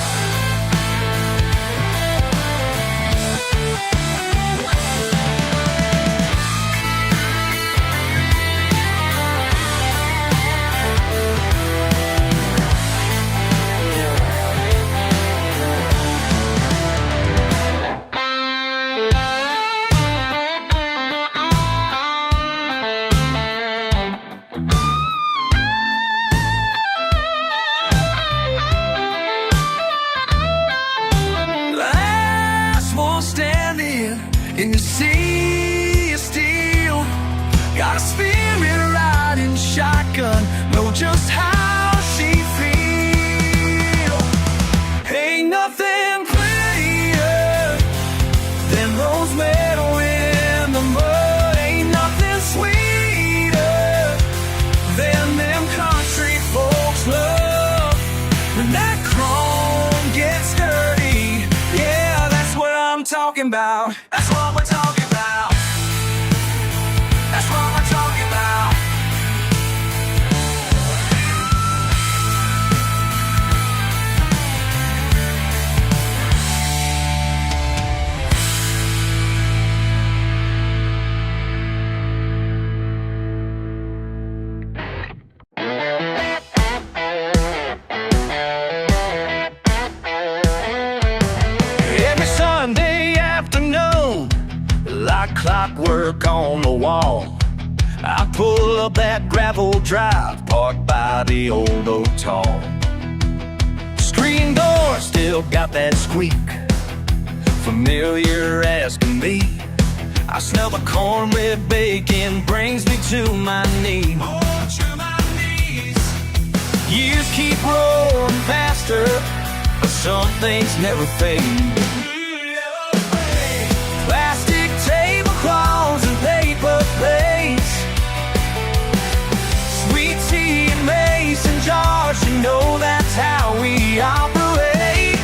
talking about.
That's what we're talking about. That's what we're talking about.
Every Sunday afternoon, like clockwork on the wall, I pull up that gravel drive parked by the old oak tall. Screen door still got that squeak, familiar as can be. I smell the cornbread bacon, brings me to my knees.
Oh, to my knees.
Years keep rolling faster, but some things never fade. Plastic tablecloths and paper plates, sweet tea and mason jars, you know that's how we operate.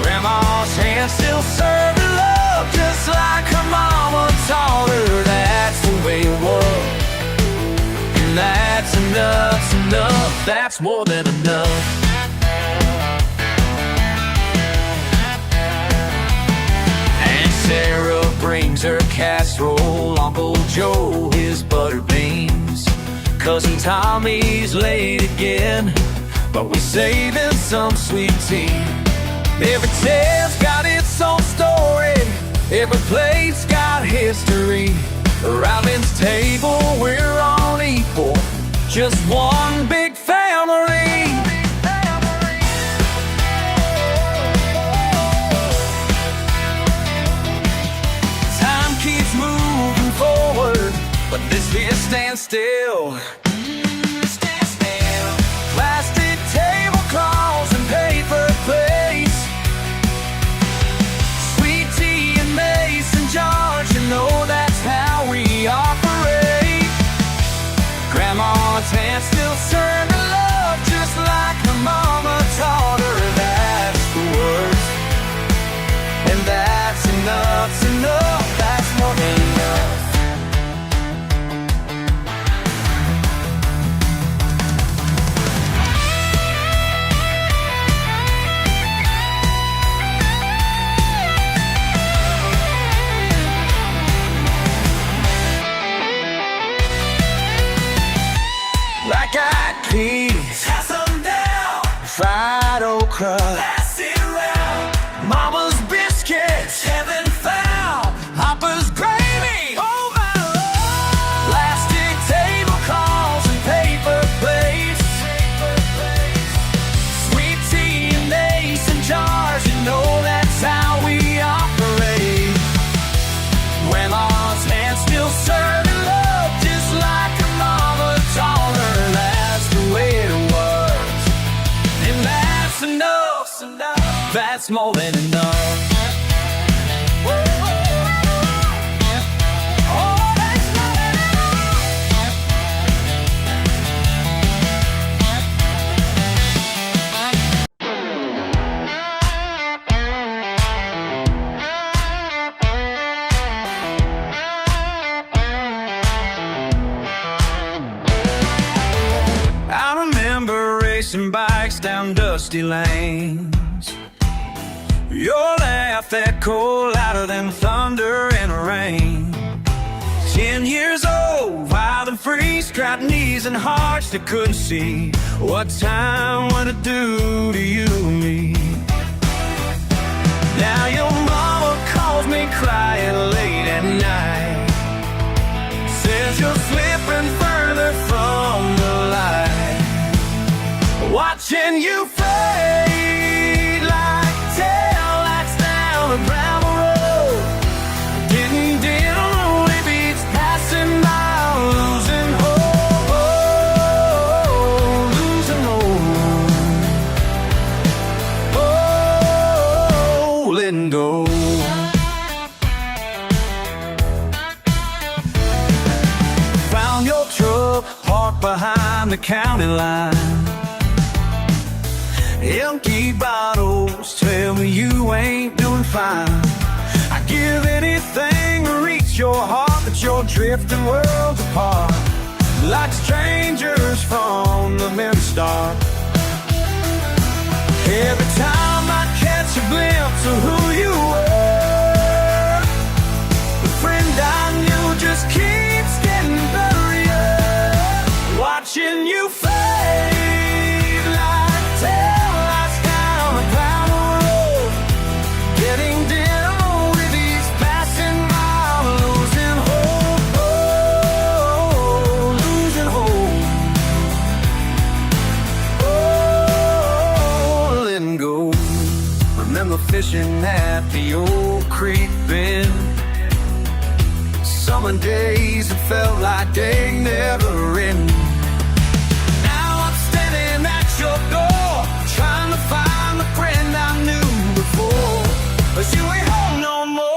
Grandma's hands still serving love, just like her mama taught her. That's the way it was, and that's enough's enough. That's more than enough. Sarah brings her casserole, Uncle Joe his butter beans, Cousin Tommy's late again, but we saving some sweet tea. Every tale's got its own story, every plate's got history. Around this table we're all equal, just one big family. Keeps moving forward, but this here stands still.
Stand still.
Plastic tablecloths and paper plates, sweet tea and mason jars, you know that's how we operate. Grandma's hands still serving love, just like her mama taught her. That's the words, and that's enough's enough. That's more than enough. Black-eyed peas,
Pass them down.
fried okra,
Pass it around.
mama's biscuits,
Heaven found.
Papa's gravy, oh my lord. Plastic tablecloths and paper plates, sweet tea and mason jars, you know that's how we operate. Grandma's hands still serving love, just like her mama taught her. That's the way it was, and that's enough. That's more than enough. I remember racing bikes down dusty lanes, your laugh echoed louder than thunder and rain. 10 years old, wild and free, strapped knees and hearts that couldn't see what time would do to you and me. Now your mama calls me crying late at night, says you're slipping further from the light, watching you fade like tail lights down a gravel road, getting dim, only beats passing by, losing hope, losing hope, letting go. Found your truck parked behind the county line, empty bottles tell me you ain't doing fine. give anything to reach your heart, but you're drifting worlds apart, like strangers from the memory start. Every time I catch a glimpse of who you were, the friend I knew just keeps getting blurrier. Watching you fade like taillights down a gravel road, getting dim with each passing mile, losing hope, oh, losing hope, oh, letting go. Remember fishing at the old creek bend, summer days that felt like they never end. Now I'm standing at your door, trying to find the friend I knew before, but you ain't home no more.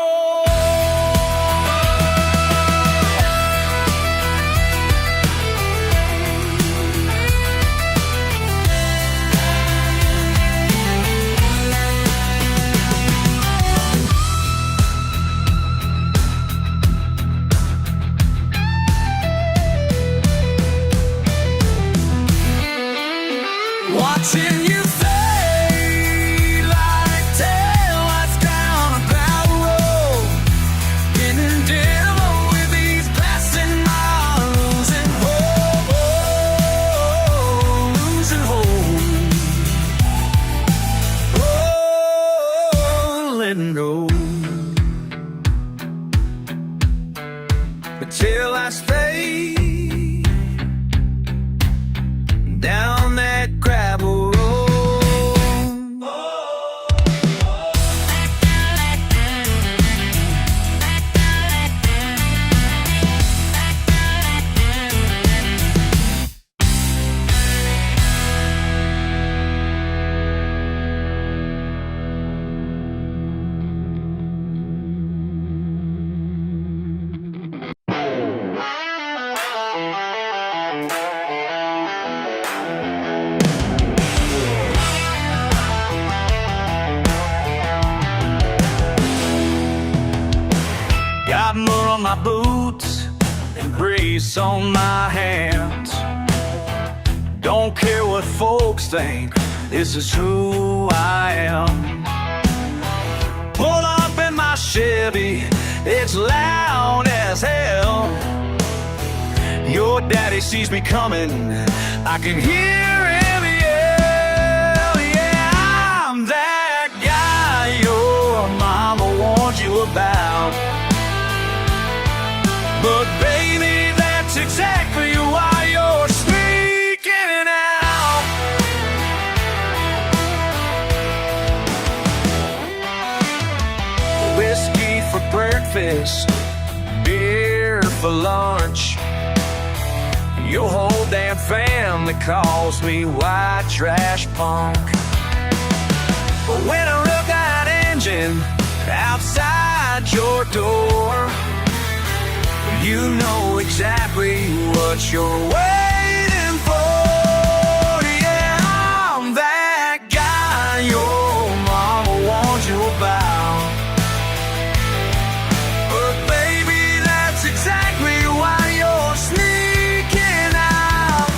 Watching you fade like taillights down a gravel road, getting dimmer with these passing miles, losing hope, oh, losing hope, oh, letting go. But till I fade down that gravel road. Got mud on my boots and grease on my hands. Don't care what folks think, this is who I am. Pull up in my Chevy, it's loud as hell. Your daddy sees me coming, I can hear him yell. Yeah, I'm that guy your mama warned you about. But baby, that's exactly why you're sneaking out. Whiskey for breakfast, beer for lunch. Your whole damn family calls me white trash punk. But when I look at engine outside your door, you know exactly what you're waiting for. Yeah, I'm that guy your mama warned you about. But baby, that's exactly why you're sneaking out.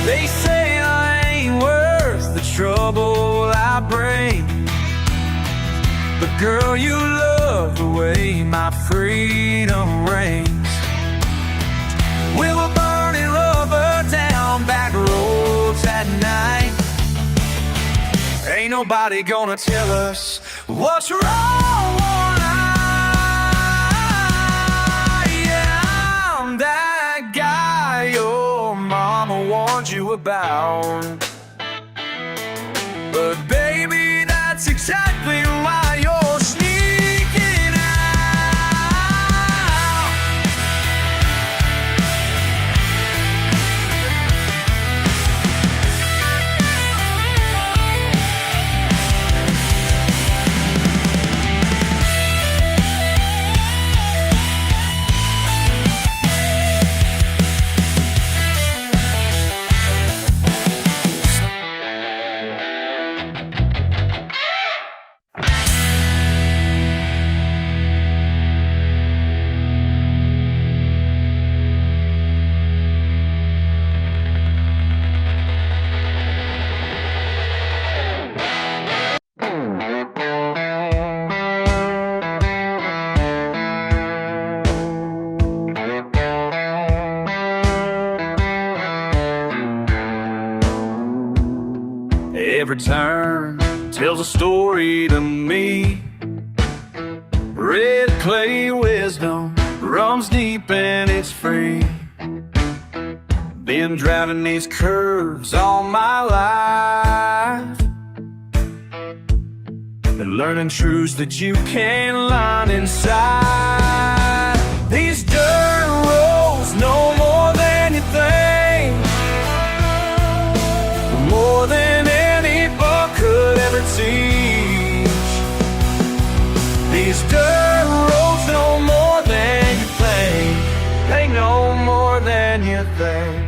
They say I ain't worth the trouble I bring, but girl, you love the way my freedom rings. We were burning rubber down back roads at night. Ain't nobody gonna tell us what's wrong one night. Yeah, I'm that guy your mama warned you about. But baby, that's exactly why you're sneaking out. Every turn tells a story to me. Red clay wisdom runs deep and it's free. Been driving these curves all my life, and learning truths that you can't learn inside. These dirt roads know more than you think, more than any book could ever teach. These dirt roads know more than you think. They know more than you think.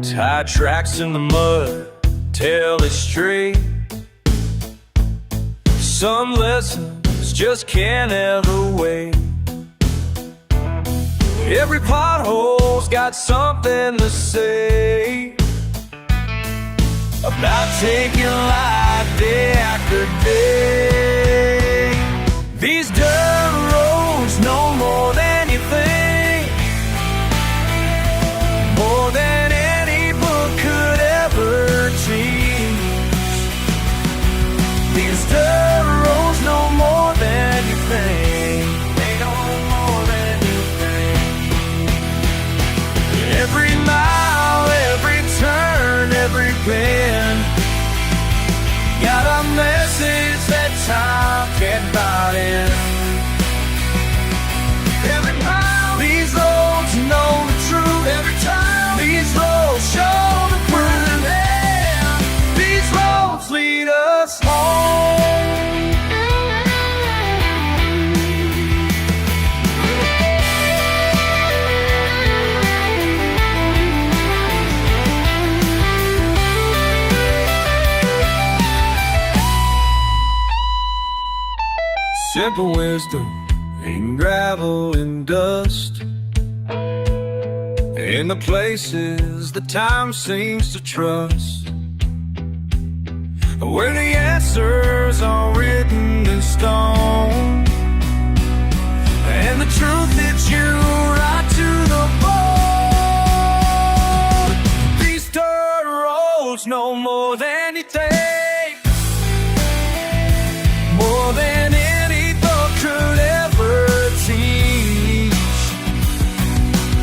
Tide tracks in the mud tell it straight. Some lessons just can't ever wait. Every pothole's got something to say about taking life day after day. These dirt roads know more than you think, more than any book could ever teach. These dirt roads know more than you think. They know more than you think. Every mile, every turn, every bend got a message that time can't buy in. Every mile, these roads know the truth. Every time, these roads show the proof. Yeah, these roads lead us home. Simple wisdom in gravel and dust, in the places the time seems to trust, where the answers are written in stone, and the truth that you write to the bone. These dirt roads know more than you think, more than any book could ever teach.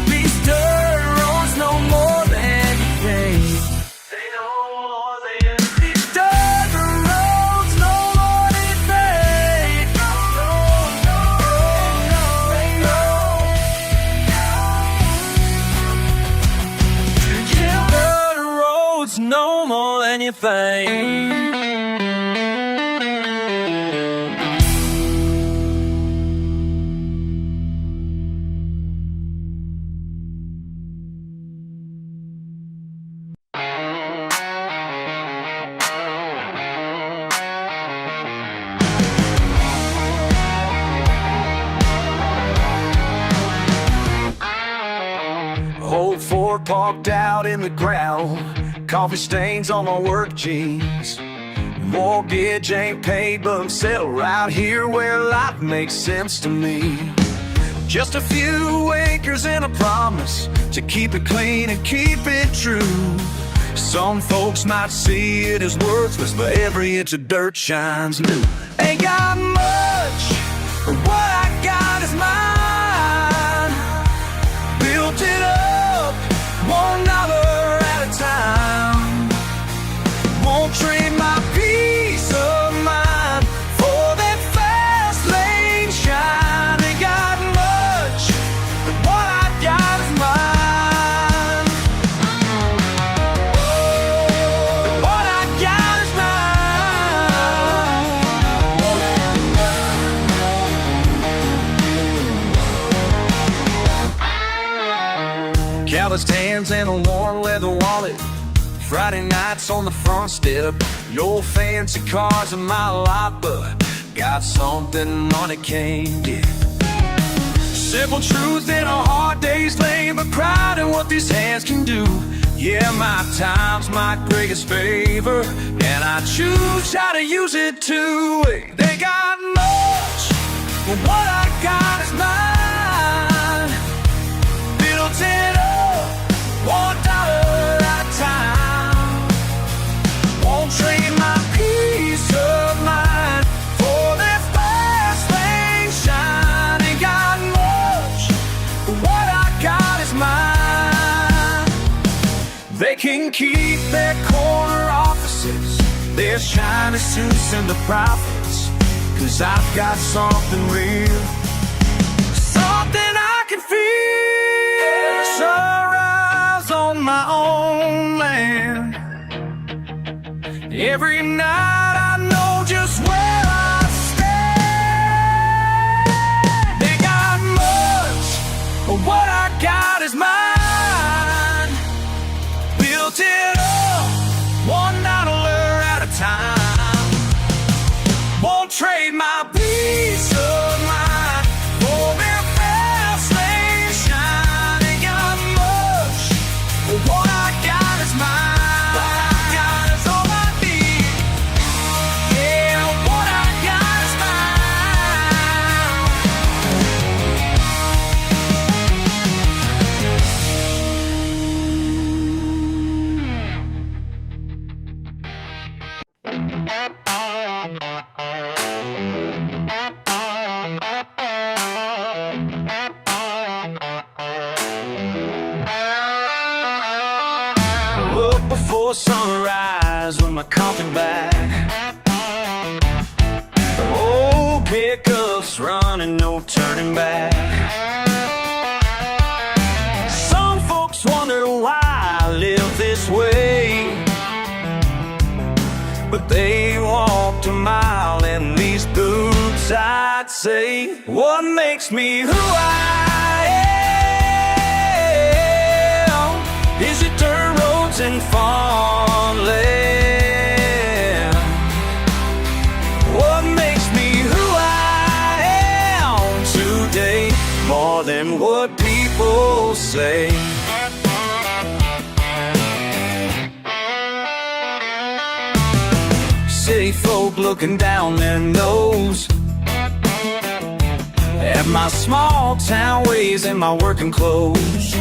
These dirt roads know more than you think. They know more than these dirt roads know more than you think. They know. Dirt roads know more than you think. Old Ford parked out in the ground, coffee stains on my work jeans. Mortgage ain't paid, but I'm settled right here where life makes sense to me. Just a few acres and a promise to keep it clean and keep it true. Some folks might see it as worthless, but every inch of dirt shines new. Ain't got much, but what I got is mine. Built it up $1 at a time. Won't trade my peace of mind for that fast lane shine. Ain't got much, but what I got is mine. What I got is mine. Calloused hands and a worn leather wallet. Friday nights on the front step. No fancy cars in my lot, but got something money can't get. Simple truth in a hard day's labor, pride in what these hands can do. Yeah, my time's my greatest favor, and I choose how to use it too. They got much, but what I got is mine. Built it up $1 at a time. They can keep their corner offices, their shiny suits and the profits, 'cause I've got something real, something I can feel. Sunrise on my own land. Every night I know just where I stand. They got much, but what I got is mine. Built it up, $1 at a time. Won't trade my peace of mind for their fast lane shine. They got much, but what I got is mine. What I got is all I need. Yeah, what I got is up before sunrise with my coffin back. Oh, pickups running, no turning back. Some folks wonder why I live this way, but they walked a mile in these boots. I'd say, what makes me who I am? Is it dirt roads and farmland? What makes me who I am today? More than what people say. City folk looking down their nose at my small town ways and my working clothes.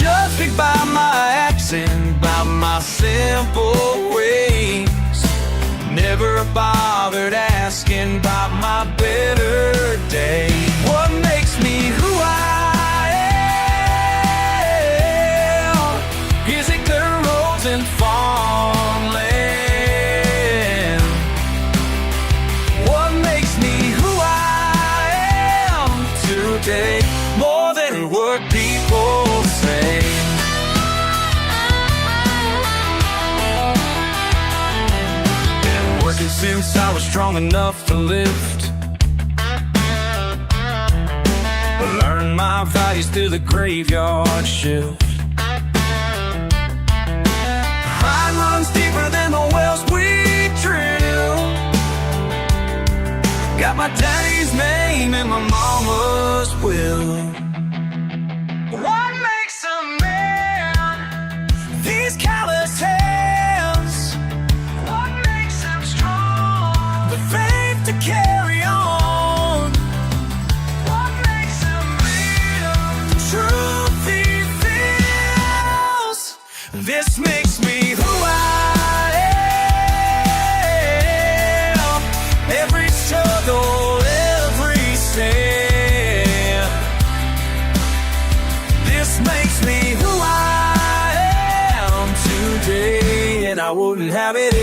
Judged by my accent, by my simple ways. Never bothered asking about my better day. What makes me who I am? Is it the roads and farmland? What makes me who I am today? More than what people say. Been working since I was strong enough to lift. Learned my values through the graveyard shift. Mine runs deeper than the wells we drill. Got my daddy's name and my mama's will. What makes a man? These callous hands. What makes them strong? The faith to carry on. What makes them real? The truth he feels. This makes me who I am. Every struggle, every sin. This makes me who I am today, and I wouldn't have it